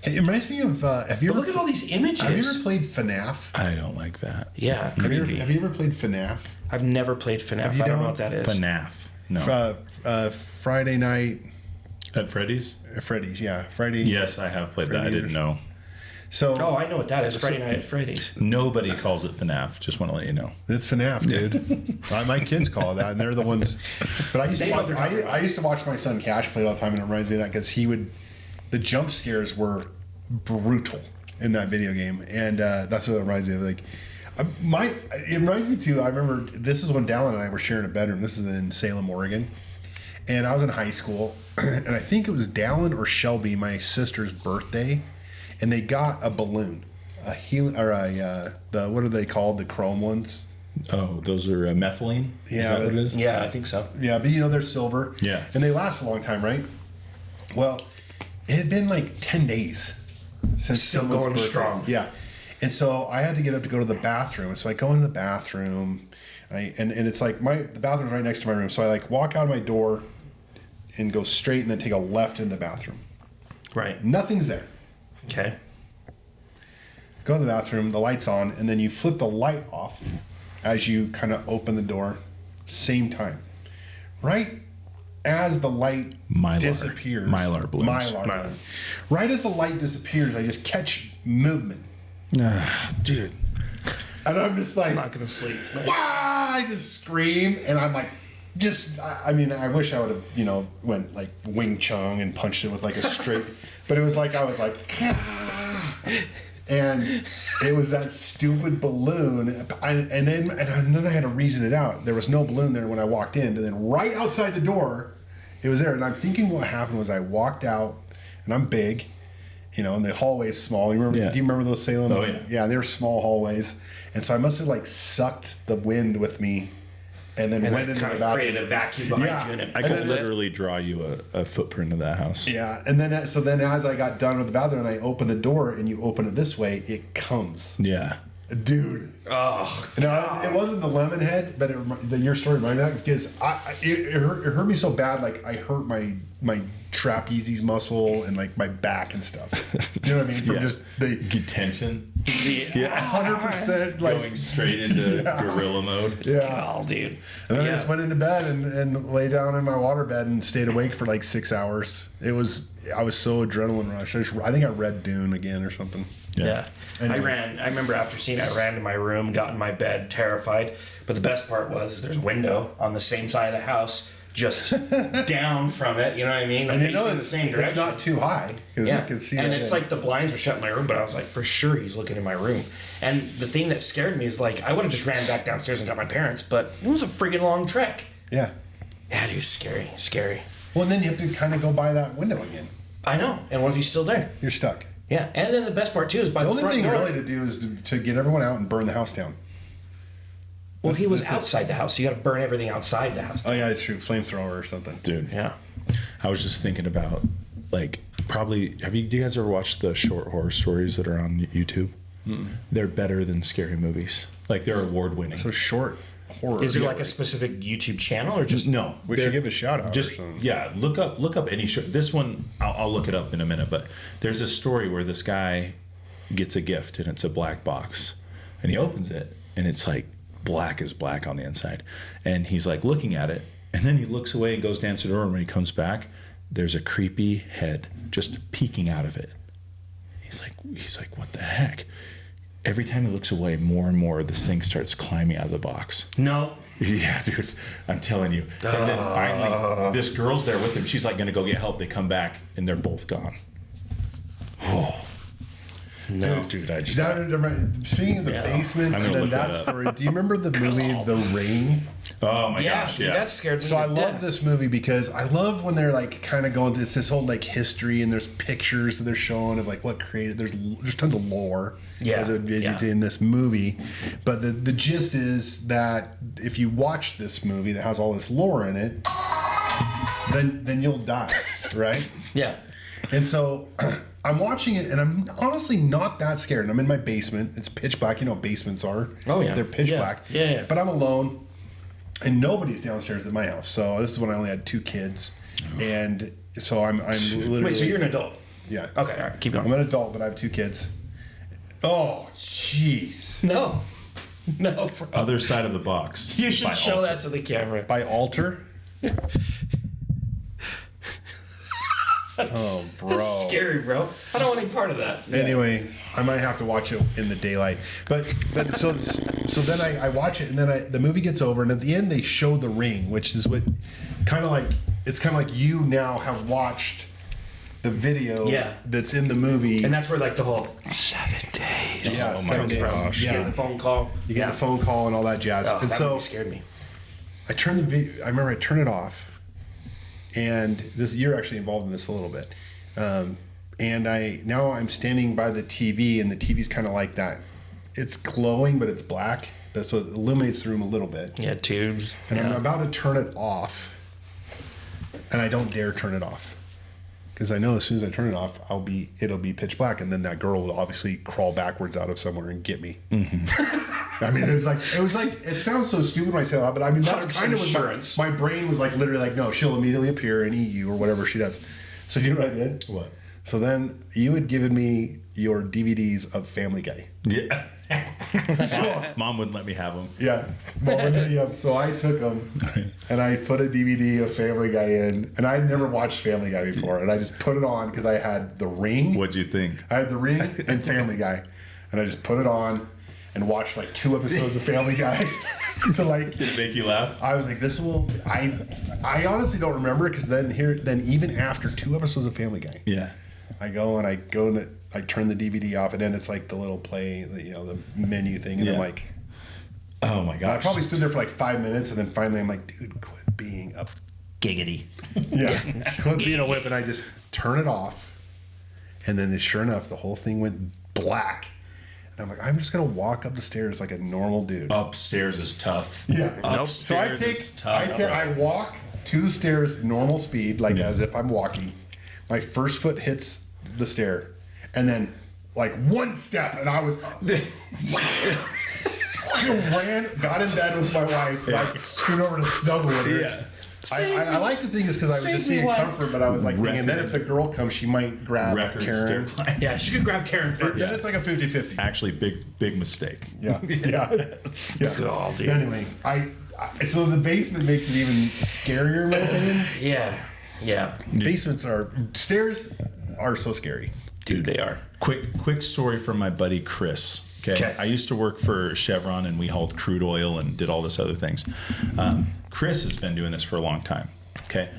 B: Hey, it reminds me of, have you
C: But
B: ever...
C: look at all these images.
B: Have you ever played FNAF?
A: I don't like that.
C: Yeah,
B: Have you,
C: creepy.
B: ever played FNAF?
C: I've never played FNAF.
B: Have you
C: I don't know
B: don't?
C: what that is.
A: FNAF. No.
B: Friday night...
A: At Freddy's?
B: Freddy's, yeah. Friday...
A: Yes, I have played that. I didn't know.
B: So...
C: Oh, I know what that is. Friday Night at Freddy's.
A: Nobody calls it FNAF. Just want to let you know.
B: It's FNAF, dude. My kids call it that, and they're the ones... But I used,
C: They
B: to
C: know
B: watch,
C: what they're talking about.
B: I used to watch my son Cash play it all the time, and it reminds me of that, because he would... The jump scares were brutal in that video game, and that's what it reminds me of. Like, it reminds me too. I remember this is when Dallan and I were sharing a bedroom. This is in Salem, Oregon, and I was in high school, and I think it was Dallan or Shelby, my sister's birthday, and they got a balloon, what are they called? The chrome ones.
A: Oh, those are methylene?
B: Yeah,
A: Is that
B: but-
A: what it is?
C: Yeah, I think so.
B: Yeah, but they're silver.
A: Yeah.
B: And they last a long time, right? Well, it had been like 10 days since
C: Still
B: someone's
C: going
B: birthday.
C: strong.
B: Yeah. And so I had to get up to go to the bathroom. And so I go into the bathroom, and it's like the bathroom's right next to my room. So I like walk out of my door and go straight and then take a left in the bathroom.
C: Right.
B: Nothing's there.
C: Okay.
B: Go to the bathroom, the light's on, and then you flip the light off as you kind of open the door. Same time. Right as the light
A: Mylar.
B: disappears,
A: Mylar blooms.
B: Mylar. Right as the light disappears, I just catch movement,
A: Dude.
B: and I'm just like,
C: I'm not gonna sleep.
B: "Wah!" I just scream, and I'm like, I mean, I wish I would have, went like Wing Chun and punched it with like a straight, but it was like I was like, and it was that stupid balloon, and then I had to reason it out. There was no balloon there when I walked in, and then right outside the door, it was there. And I'm thinking what happened was I walked out, and I'm big, and the hallway is small. You remember?
A: Yeah.
B: Do you remember those Salem?
A: Oh, yeah.
B: Yeah, they were small hallways, and so I must have like sucked the wind with me, and then went into the bathroom.
C: Created a vacuum behind
B: Yeah.
C: you. And
A: I could literally draw you a footprint of that house.
B: Yeah, and then as I got done with the bathroom, and I opened the door, and you open it this way, it comes,
A: Yeah.
B: dude.
C: Oh,
B: No, it wasn't the lemon head, but your story reminded me of that because it hurt me so bad. Like I hurt my trapezius muscle and like my back and stuff. You know what I mean? From
A: Yeah.
B: just the
A: Get tension.
B: 100% like
A: Going straight into gorilla mode.
B: yeah.
C: oh, dude.
B: And then I
C: Yeah.
B: just went into bed and lay down in my water bed and stayed awake for like 6 hours. I was so adrenaline rush. I think I read Dune again or something.
C: Yeah.
B: Anyway.
C: I remember after seeing it, I ran to my room, got in my bed, terrified. But the best part was there's a window on the same side of the house, just down from it. You know what I mean?
B: And
C: Facing the same direction.
B: it's not too high because
C: Yeah.
B: you can see
C: and
B: it.
C: it's like the blinds were shut in my room, but I was like, for sure he's looking in my room. And the thing that scared me is like, I would have just ran back downstairs and got my parents, but it was a friggin' long trek.
B: yeah.
C: Yeah, dude, scary.
B: Well, and then you have to kind of go by that window again.
C: I know. And what if he's still there?
B: You're stuck.
C: Yeah. And then the best part too is by
B: The
C: the
B: only
C: front
B: thing
C: door.
B: really to do is to get everyone out and burn the house down.
C: Well, he was
B: That's it.
C: outside the house, so you got to burn everything outside the house.
B: Oh yeah, it's true. Flamethrower or something.
A: Dude.
C: Yeah.
A: I was just thinking about, like, probably, do you guys ever watched the short horror stories that are on YouTube? They're better than scary movies. Like, they're award winning.
B: So short horror.
C: Is there like a specific YouTube channel or just
A: No,
B: We should give a shout out.
A: just
B: or something.
A: yeah. Look up any show. This one I'll look it up in a minute. But there's a story where this guy gets a gift and it's a black box, and he opens it and it's like black as black on the inside, and he's like looking at it, and then he looks away and goes to answer the door, and when he comes back, there's a creepy head just peeking out of it. He's like, what the heck? Every time he looks away, more and more this thing starts climbing out of the box.
C: No.
A: Yeah, dude, I'm telling you. And then finally, this girl's there with him. She's like gonna go get help. They come back and they're both gone. Oh. No, dude, I just
B: Speaking of the basement
A: I'm
B: and
A: gonna
B: then
A: look
B: that
A: that up.
B: story, do you remember the movie The Ring?
A: oh my
C: Yeah,
A: gosh,
C: dude,
A: yeah.
C: that scared me.
B: So
C: to
B: I love
C: death.
B: this movie because I love when they're like kind of going this whole like history and there's pictures that they're showing of like what created. There's tons of lore.
C: Yeah,
B: as
C: yeah.
B: in this movie, but the gist is that if you watch this movie that has all this lore in it, then you'll die, right?
C: Yeah.
B: And so I'm watching it, and I'm honestly not that scared. And I'm in my basement. It's pitch black. You know what basements are.
C: Oh, yeah.
B: They're pitch
C: Yeah.
B: black.
C: Yeah.
B: But I'm alone, and nobody's downstairs at my house. So this is when I only had 2 kids. And so I'm literally...
C: Wait, so you're an adult?
B: Yeah.
C: Okay, all right, keep
B: I'm
C: going.
B: an adult, but I have 2 kids. Oh, jeez.
C: No. No, bro.
A: Other side of the box.
C: You should
A: by
C: show
A: Alter.
C: that to the camera.
B: By Alter? Oh, bro.
C: That's scary, bro. I don't want any part of that.
B: Anyway, I might have to watch it in the daylight. But so then I watch it, and then the movie gets over, and at the end they show The Ring, which is what kind of like you now have watched the video
C: Yeah.
B: that's in the movie.
C: And that's where like the whole 7 days.
B: Yeah,
A: Oh my
B: 7 days.
A: gosh,
B: Yeah.
C: You get the phone call.
B: You get the phone call and all that jazz.
C: Oh,
B: and
C: that
B: so
C: movie scared me.
B: I turned the video. I remember I turned it off, and you're actually involved in this a little bit. And I'm standing by the TV, and the TV's kind of like that. It's glowing, but it's black. So it illuminates the room a little bit.
C: Yeah, tubes.
B: And I'm about to turn it off, and I don't dare turn it off because I know as soon as I turn it off, it'll be pitch black, and then that girl will obviously crawl backwards out of somewhere and get me. Mm-hmm. I mean, it was like it sounds so stupid when I say that, but I mean that's
C: 100%
B: kind of
C: assurance.
B: my brain was like literally like, no, she'll immediately appear and eat you or whatever she does. So do you know what I did?
A: What?
B: So then you had given me your DVDs of Family Guy.
A: Yeah. Mom wouldn't let me have them.
B: Yeah. So I took them and I put a DVD of Family Guy in, and I'd never watched Family Guy before, and I just put it on because I had The Ring.
A: What'd you think?
B: I had The Ring and Family Guy, and I just put it on and watched like 2 episodes of Family Guy to like.
A: Did it make you laugh?
B: I was like, this will. I honestly don't remember because then even after 2 episodes of Family Guy,
A: Yeah.
B: I turn the DVD off, and then it's like the little play, the menu thing, and
A: Yeah.
B: I'm like,
A: Oh my gosh.
B: I probably stood there for like 5 minutes, and then finally I'm like, dude, quit being a
C: Giggity.
B: yeah, quit being a whip, and I just turn it off, and then sure enough, the whole thing went black, and I'm like, I'm just gonna walk up the stairs like a normal dude.
A: Upstairs is tough.
B: Yeah.
A: Upstairs is tough.
B: I walk to the stairs normal speed, like as if I'm walking. My first foot hits the stair, and then like 1 step, and I was ran, got in bed with my wife, like screwed over to snuggle with her.
A: Yeah.
B: I like to think it's because I was just seeing comfort, but I was like thinking, then if the girl comes, she might grab Karen.
C: Yeah, she could grab Karen first.
B: Then it's like a 50-50.
A: Actually, big mistake.
B: Yeah.
C: God, dude.
B: Anyway, so the basement makes it even scarier, in my opinion.
C: Yeah.
B: Stairs are so scary.
C: Dude, they are.
A: Quick story from my buddy Chris. Okay. I used to work for Chevron, and we hauled crude oil and did all this other things. Chris has been doing this for a long time. Okay.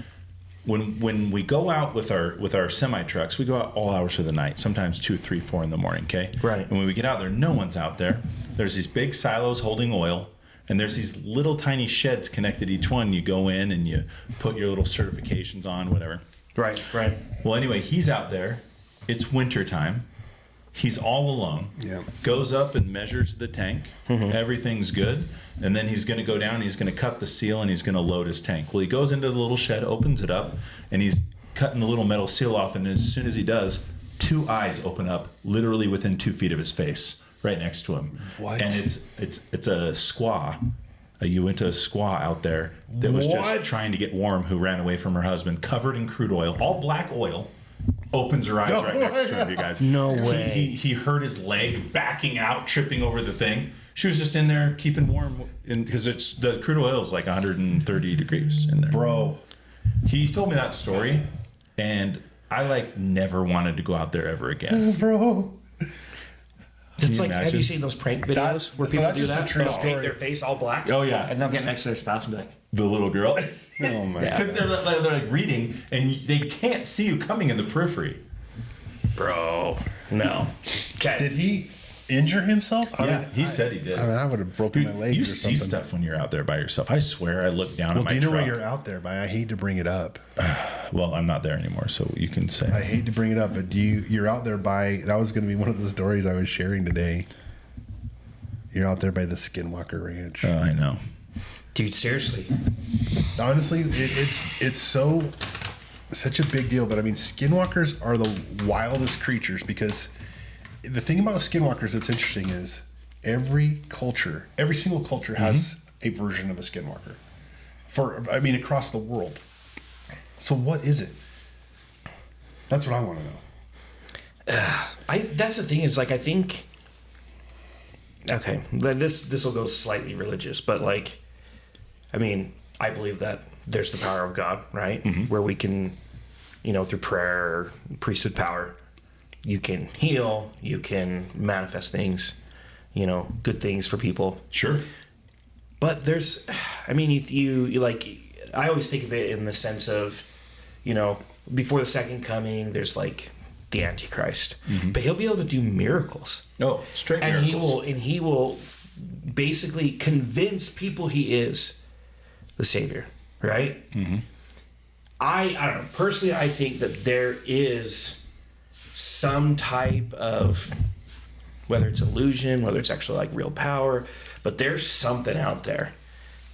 A: When we go out with our semi trucks, we go out all hours of the night, sometimes 2, 3, 4 in the morning. Okay.
C: Right.
A: And when we get out there, no one's out there. There's these big silos holding oil, and there's these little tiny sheds connected each one. You go in and you put your little certifications on, whatever.
C: Right.
A: Well, anyway, he's out there. It's winter time. He's all alone.
B: Yeah.
A: Goes up and measures the tank. Everything's good. And then he's going to go down. He's going to cut the seal, and he's going to load his tank. Well, he goes into the little shed, opens it up, and he's cutting the little metal seal off. And as soon as he does, 2 eyes open up literally within 2 feet of his face, right next to him.
B: What?
A: And it's a squaw, a Uinta squaw out there that was just trying to get warm, who ran away from her husband, covered in crude oil, all black oil. Opens her eyes right next to him, you guys.
C: No way.
A: He hurt his leg backing out, tripping over the thing. She was just in there keeping warm, because it's the crude oil is like 130 degrees in there.
B: Bro.
A: He told me that story, and I never wanted to go out there ever again.
B: Bro.
C: It's
A: you
C: like, have
A: imagine?
C: you seen those prank videos where
B: so
C: people
B: that's
C: do
B: just a
C: that?
B: true
C: They'll
B: story.
C: paint their face all black.
A: Oh yeah,
C: And they'll get next to their spouse and be like,
A: the little girl.
B: Oh my god.
A: Because they're reading, and they can't see you coming in the periphery.
C: bro, no. Okay.
B: Did he injure himself?
A: He said he did.
B: I would have broken my legs
A: You
B: or
A: see
B: something.
A: stuff when you're out there by yourself. I swear, I look down
B: Well,
A: at my
B: do you know
A: truck.
B: where you're out there by? I hate to bring it up.
A: Well, I'm not there anymore, so you can say.
B: I hate to bring it up, but you're out there by, that was going to be one of the stories I was sharing today. You're out there by the Skinwalker Ranch.
A: Oh, I know.
C: Dude, seriously.
B: Honestly, it's such a big deal, but I mean, skinwalkers are the wildest creatures, because the thing about skinwalkers that's interesting is every single culture has a version of a skinwalker across the world. So what is it? That's what I want to know.
C: That's the thing is, like, I think, okay, this will go slightly religious, but like, I mean, I believe that there's the power of God, right? Where we can, through prayer or priesthood power, you can heal, you can manifest things, good things for people.
A: Sure.
C: But there's, I mean, you like, I always think of it in the sense of, before the second coming, there's like the Antichrist, but he'll be able to do miracles.
A: Oh, straight
C: And
A: miracles.
C: he will basically convince people he is the Savior, right? I don't know. Personally, I think that there is some type of, whether it's illusion, whether it's actually like real power, but there's something out there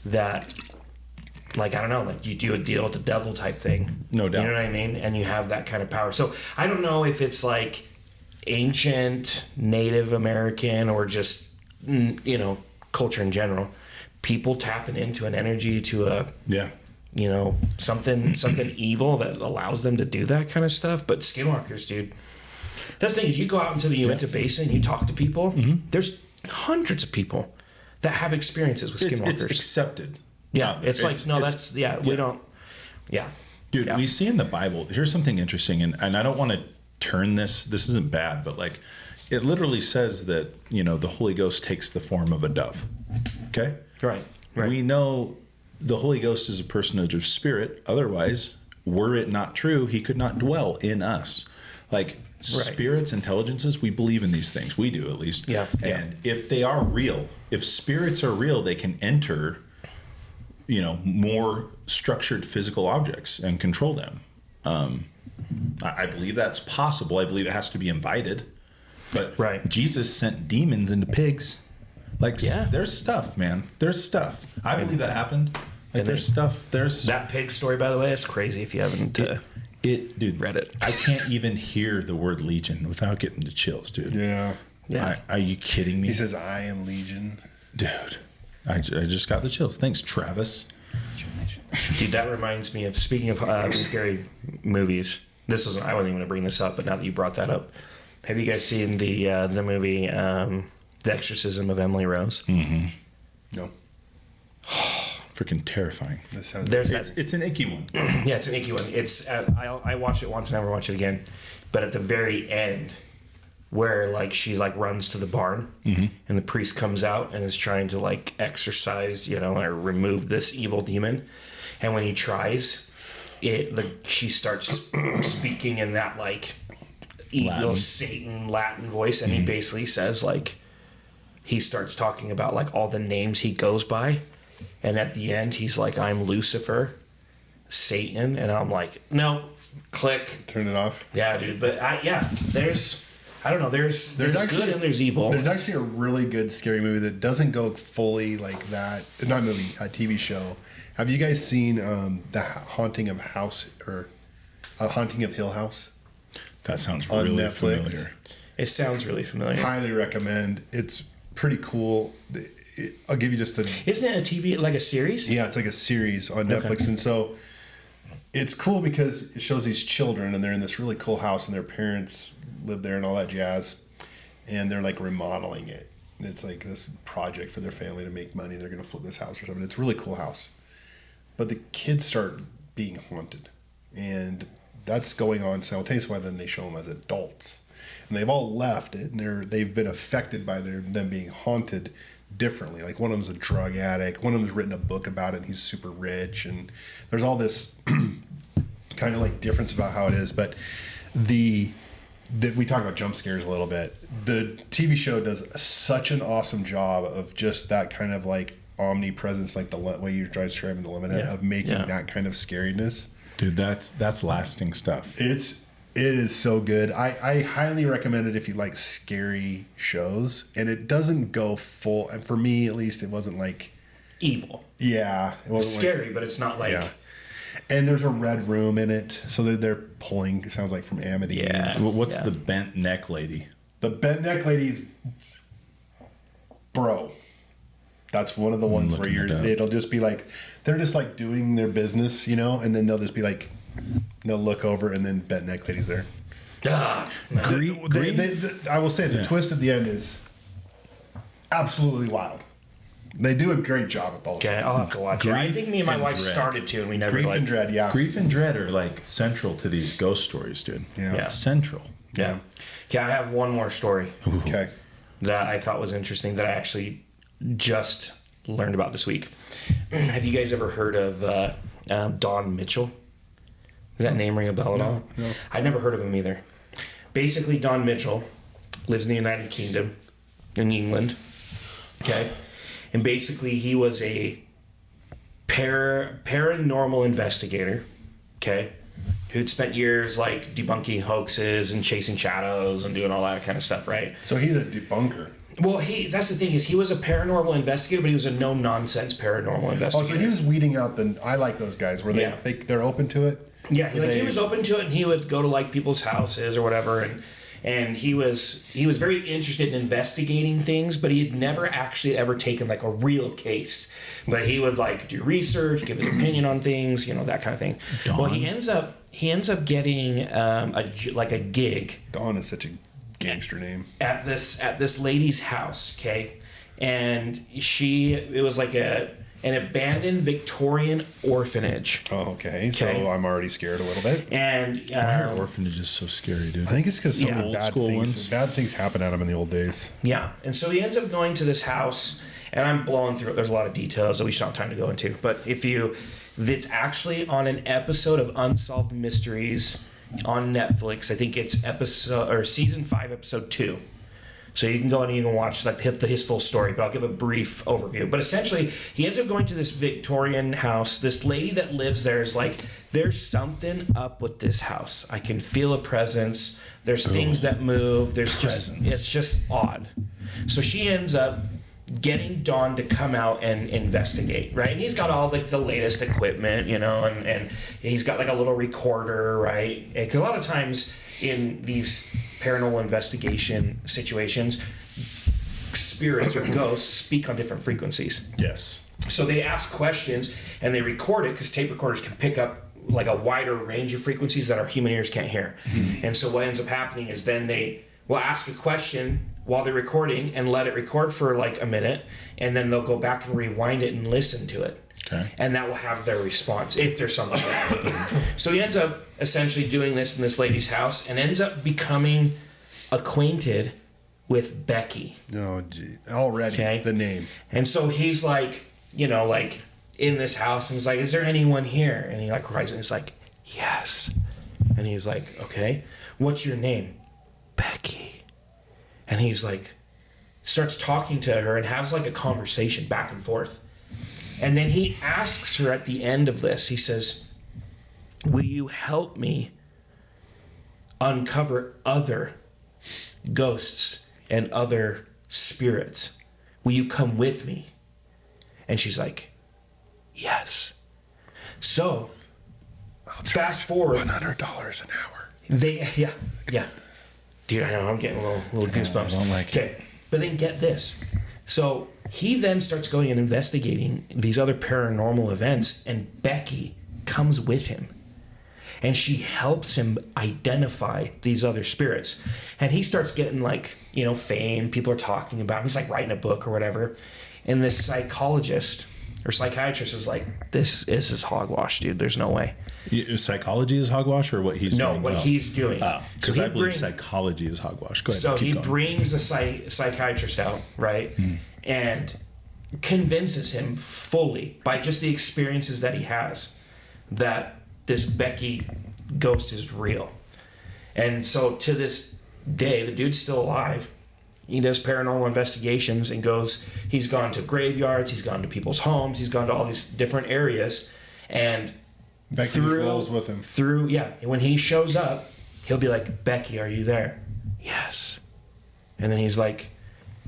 C: that, like, I don't know, like you do a deal with the devil type thing.
A: No doubt.
C: You know what I mean? And you have that kind of power. So I don't know if it's like ancient Native American or just, culture in general. People tapping into an energy to you know, something evil that allows them to do that kind of stuff. But skinwalkers, dude. That's the thing is, you go out into the Uinta Basin, you talk to people. There's hundreds of people that have experiences with skinwalkers.
A: It's accepted.
C: Yeah, it's like we don't. Yeah,
A: dude. We see in the Bible. Here's something interesting, and I don't want to turn this. This isn't bad, but like, it literally says that, you know, the Holy Ghost takes the form of a dove. Okay,
C: right.
A: We know the Holy Ghost is a personage of spirit. Otherwise, were it not true, he could not dwell in us. Like spirits, intelligences, we believe in these things. We do, at least.
C: Yeah.
A: And if they are real, if spirits are real, they can enter, you know, more structured physical objects and control them. I believe that's possible. I believe it has to be invited. But Jesus sent demons into pigs. Like, there's stuff, man. There's stuff. I believe that happened. Like, there's stuff. There's
C: that pig story, by the way. It's crazy if you haven't
A: dude,
C: read it.
A: I can't even hear the word legion without getting the chills, dude.
B: Yeah.
A: Are you kidding me?
B: He says, "I am legion."
A: Dude, I just got the chills. Thanks, Travis.
C: Dude, that reminds me of, speaking of scary movies. I wasn't even going to bring this up, but now that you brought that up, have you guys seen the movie The Exorcism of Emily Rose?
A: Mm-hmm.
B: No.
A: Freaking terrifying.
C: It's
A: an icky one.
C: Yeah, it's an icky one. It's I watched it once and never watch it again. But at the very end, where like she like runs to the barn, and the priest comes out and is trying to like exorcise, you know, or remove this evil demon, and when he tries, she starts speaking in that like evil Satan Latin voice, and he basically says like, he starts talking about like all the names he goes by. And at the end, he's like, "I'm Lucifer, Satan," and I'm like, "No, click,
B: turn it off."
C: Yeah, dude. But there's actually good and there's evil.
B: There's actually a really good scary movie that doesn't go fully like that. Not movie, a TV show. Have you guys seen The Haunting of Hill House?
A: That sounds
B: on
A: really
B: Netflix.
A: familiar.
C: It sounds really familiar.
B: Highly recommend. It's pretty cool. I'll give you just a...
C: Isn't it a TV, like a series?
B: Yeah, it's like a series on Netflix. And so it's cool because it shows these children and they're in this really cool house and their parents live there and all that jazz. And they're like remodeling it. It's like this project for their family to make money. They're going to flip this house or something. It's a really cool house. But the kids start being haunted. And that's going on simultaneously while then they show them as adults. And they've all left it and they've been affected by them being haunted differently. Like one of them's a drug addict, one of them's written a book about it and he's super rich, and there's all this kind of like difference about how it is. But we talk about jump scares a little bit. The TV show does such an awesome job of just that kind of like omnipresence, like the way you're describing the limit of making that kind of scariness.
A: Dude, that's lasting stuff.
B: It is so good. I highly recommend it if you like scary shows. And it doesn't go full, and for me at least, it wasn't like
C: evil.
B: Yeah. It wasn't
C: scary, but it's not like...
B: Yeah. And there's a red room in it. So they're pulling, it sounds like, from Amity.
C: Yeah.
A: What's the bent neck lady?
B: The bent neck lady's... Bro. That's one of the ones where it'll just be like, they're just like doing their business, you know, and then they'll just be like, they'll look over and then bent neck lady's there.
C: No.
B: I will say the twist at the end is absolutely wild. They do a great job with those.
C: Okay, I'll have to watch it. I think me and my wife started to, and we never
B: Grief and Dread, yeah.
A: Grief and Dread are like central to these ghost stories, dude.
B: Yeah.
A: Central.
C: Yeah. Okay, I have one more story.
A: Ooh.
B: Okay.
C: That I thought was interesting that I actually just learned about this week. Have you guys ever heard of Don Mitchell? Does that name ring a bell at all?
B: No.
C: I'd never heard of him either. Basically, Don Mitchell lives in the United Kingdom, in England. Okay? And basically, he was a paranormal investigator. Okay? Who'd spent years like debunking hoaxes and chasing shadows and doing all that kind of stuff, right?
B: So he's a debunker.
C: Well, that's the thing is he was a paranormal investigator, but he was a no-nonsense paranormal investigator.
B: Oh, so he was weeding out I like those guys where they're open to it.
C: Yeah, he was open to it, and he would go to like people's houses or whatever, and he was very interested in investigating things, but he had never actually ever taken like a real case. But he would like do research, give his opinion on things, that kind of thing.
A: Dawn?
C: Well, he ends up getting a gig.
B: Dawn is such a gangster name.
C: At this lady's house, okay, and it was like an abandoned Victorian orphanage.
B: Oh, okay. So I'm already scared a little bit.
C: And
A: Why are orphanages so scary, dude?
B: I think it's because so many
A: Old
B: bad
A: school ones.
B: things happen at him in the old days.
C: yeah, and so he ends up going to this house, and I'm blowing through it. There's a lot of details that we don't have time to go into, but it's actually on an episode of Unsolved Mysteries on Netflix. I think it's season 5, episode 2. So you can go in and you can watch like his full story, but I'll give a brief overview. But essentially, he ends up going to this Victorian house. This lady that lives there is like, there's something up with this house. I can feel a presence. There's things that move. It's just odd. So she ends up getting Dawn to come out and investigate, right? And he's got all like the latest equipment, and he's got like a little recorder, right? Because a lot of times in these paranormal investigation situations, spirits or ghosts speak on different frequencies.
A: Yes.
C: So they ask questions and they record it because tape recorders can pick up like a wider range of frequencies that our human ears can't hear. Mm-hmm. And so what ends up happening is then they will ask a question while they're recording and let it record for like a minute, and then they'll go back and rewind it and listen to it.
A: Okay.
C: And that will have their response if there's something there. So he ends up essentially doing this in this lady's house and ends up becoming acquainted with Becky.
B: Oh, gee. Already, the name.
C: And so he's like, like in this house, and he's like, is there anyone here? And he like cries and he's like, yes. And he's like, okay, what's your name? Becky. And he's like, starts talking to her and has like a conversation back and forth. And then he asks her at the end of this, he says, will you help me uncover other ghosts and other spirits? Will you come with me? And she's like, yes. So, fast forward.
B: $100 an hour.
C: Yeah. Dude, I know, I'm getting a little goosebumps.
A: I don't like it.
C: But then get this. So he then starts going and investigating these other paranormal events, and Becky comes with him. And she helps him identify these other spirits. And he starts getting like, fame. People are talking about him. He's like writing a book or whatever. And this psychologist or psychiatrist is like, this is hogwash, dude. There's no way.
A: Psychology is hogwash, or what he's doing?
C: No, what he's doing.
A: Because I believe psychology is hogwash. Go ahead.
C: So he
A: going.
C: brings a psychiatrist out, right? And convinces him fully by just the experiences that he has that this Becky ghost is real. And so to this day, the dude's still alive. He does paranormal investigations and he's gone to graveyards, he's gone to people's homes, he's gone to all these different areas. And
B: Becky rolls with him.
C: When he shows up, he'll be like, Becky, are you there? Yes. And then he's like,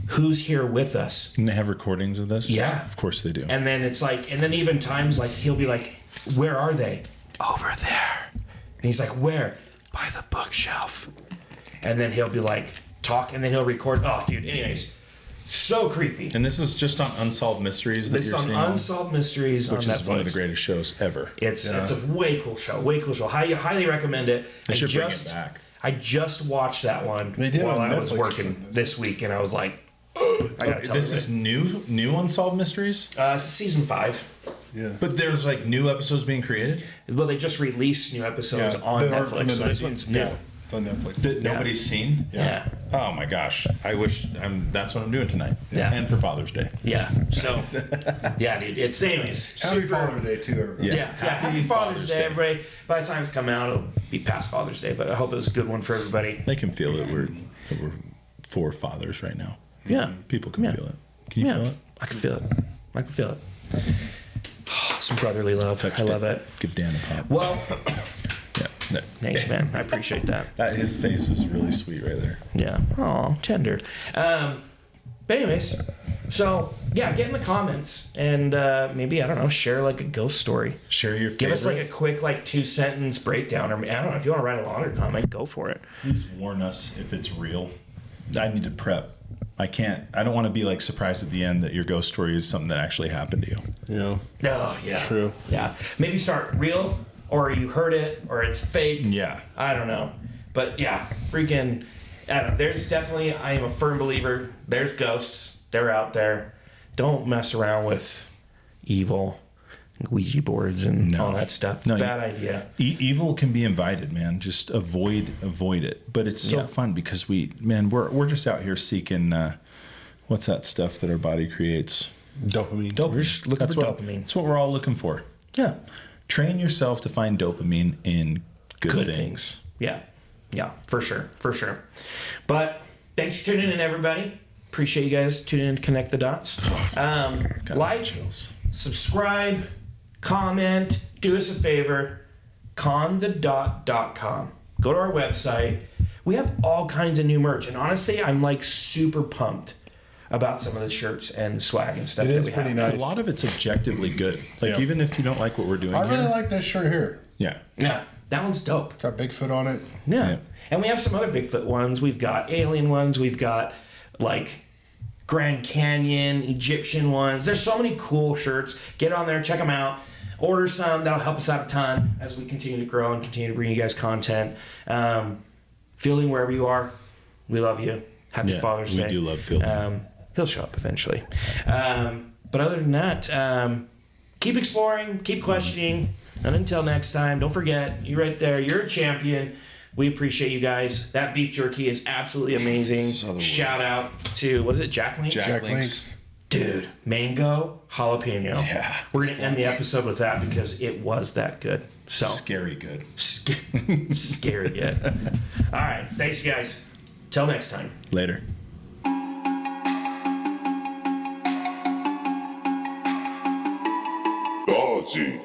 C: who's here with us?
A: And they have recordings of this?
C: Yeah.
A: Of course they do.
C: And then it's like, and then even times like he'll be like, where are they? Over there. And he's like, where? By the bookshelf. And then he'll be like, talk, and then he'll record. Oh, dude. Anyways, so creepy.
A: And this is just on Unsolved Mysteries.
C: This is on Unsolved Mysteries on Netflix.
A: Which is one of the greatest shows ever.
C: It's a way cool show. Highly recommend it.
A: They should bring it back.
C: I just watched that one
B: They did
C: while
B: on
C: I was
B: Netflix.
C: working this week, and I was like, I gotta tell
A: This
C: you.
A: is new Unsolved Mysteries?
C: It's season 5.
B: Yeah.
A: But there's like new episodes being created?
C: Well, they just released new episodes on
B: they aren't from
C: Netflix,
B: the
C: so this
B: 90s.
C: one's new.
B: Yeah, it's on Netflix.
A: That nobody's seen?
C: Yeah.
A: Oh my gosh. I wish that's what I'm doing tonight.
C: Yeah.
A: And for Father's Day.
C: Yeah. So, yeah, dude. It's anyways.
B: Happy Father's Day too, everybody.
C: Yeah. Happy Father's Day, everybody. By the time it's come out, it'll be past Father's Day, but I hope it was a good one for everybody.
A: They can feel that we're for fathers right now.
C: Yeah.
A: People can feel it. Can you feel it?
C: I can feel it. Some brotherly love. I love it.
A: Give Dan a pop.
C: Well,
A: Yeah.
C: thanks, man. I appreciate that.
A: His face is really sweet right there.
C: Yeah. Oh, tender. But anyways, So, yeah, get in the comments and maybe, I don't know, share like a ghost story.
A: Share your favorite.
C: Give us like a quick, like 2-sentence breakdown. Or I don't know, if you want to write a longer comment, go for it.
A: Please warn us if it's real. I need to prep. I don't want to be like surprised at the end that your ghost story is something that actually happened to you.
B: Yeah.
C: Oh, yeah.
B: True.
C: Yeah. Maybe start real, or you heard it, or it's fake.
A: Yeah.
C: I don't know. But yeah, freaking, I don't know. There's definitely, I am a firm believer, there's ghosts. They're out there. Don't mess around with evil, Ouija boards and all that stuff.
A: No,
C: Bad idea.
A: Evil can be invited, man. Just avoid it. But it's so fun because we're just out here seeking what's that stuff that our body creates?
B: Dopamine.
C: We're just looking for dopamine.
A: That's what we're all looking for.
C: Yeah.
A: Train yourself to find dopamine in good things.
C: Yeah. Yeah, for sure. For sure. But thanks for tuning in, everybody. Appreciate you guys tuning in to Connect the Dots. Like,
A: chills.
C: subscribe, comment, do us a favor, conthedot.com. Go to our website. We have all kinds of new merch. And honestly, I'm like super pumped about some of the shirts and swag and stuff
B: It
C: that
B: is
C: we
B: pretty
C: have.
B: nice.
A: A lot of it's objectively good. Like
B: Yeah.
A: even if you don't like what we're doing
B: I really
A: here.
B: like this shirt here.
A: Yeah.
C: Yeah, that one's dope.
B: Got Bigfoot on it.
C: Yeah.
A: Yeah.
C: And we have some other Bigfoot ones. We've got alien ones. We've got like Grand Canyon, Egyptian ones. There's so many cool shirts. Get on there, check them out. Order some. That'll help us out a ton as we continue to grow and continue to bring you guys content. Fielding, wherever you are, we love you. Happy Father's Day.
A: We do love Fielding.
C: He'll show up eventually. But other than that, keep exploring, keep questioning. And until next time, don't forget, you're right there. You're a champion. We appreciate you guys. That beef jerky is absolutely amazing. Shout out to, what is it, Jack Links?
B: Jack Links.
C: Dude, mango jalapeno.
A: Yeah.
C: We're going to end the episode with that because it was that good. So
A: Scary good.
C: scary good. All right. Thanks, guys. Till next time.
A: Later.
I: Dodgy.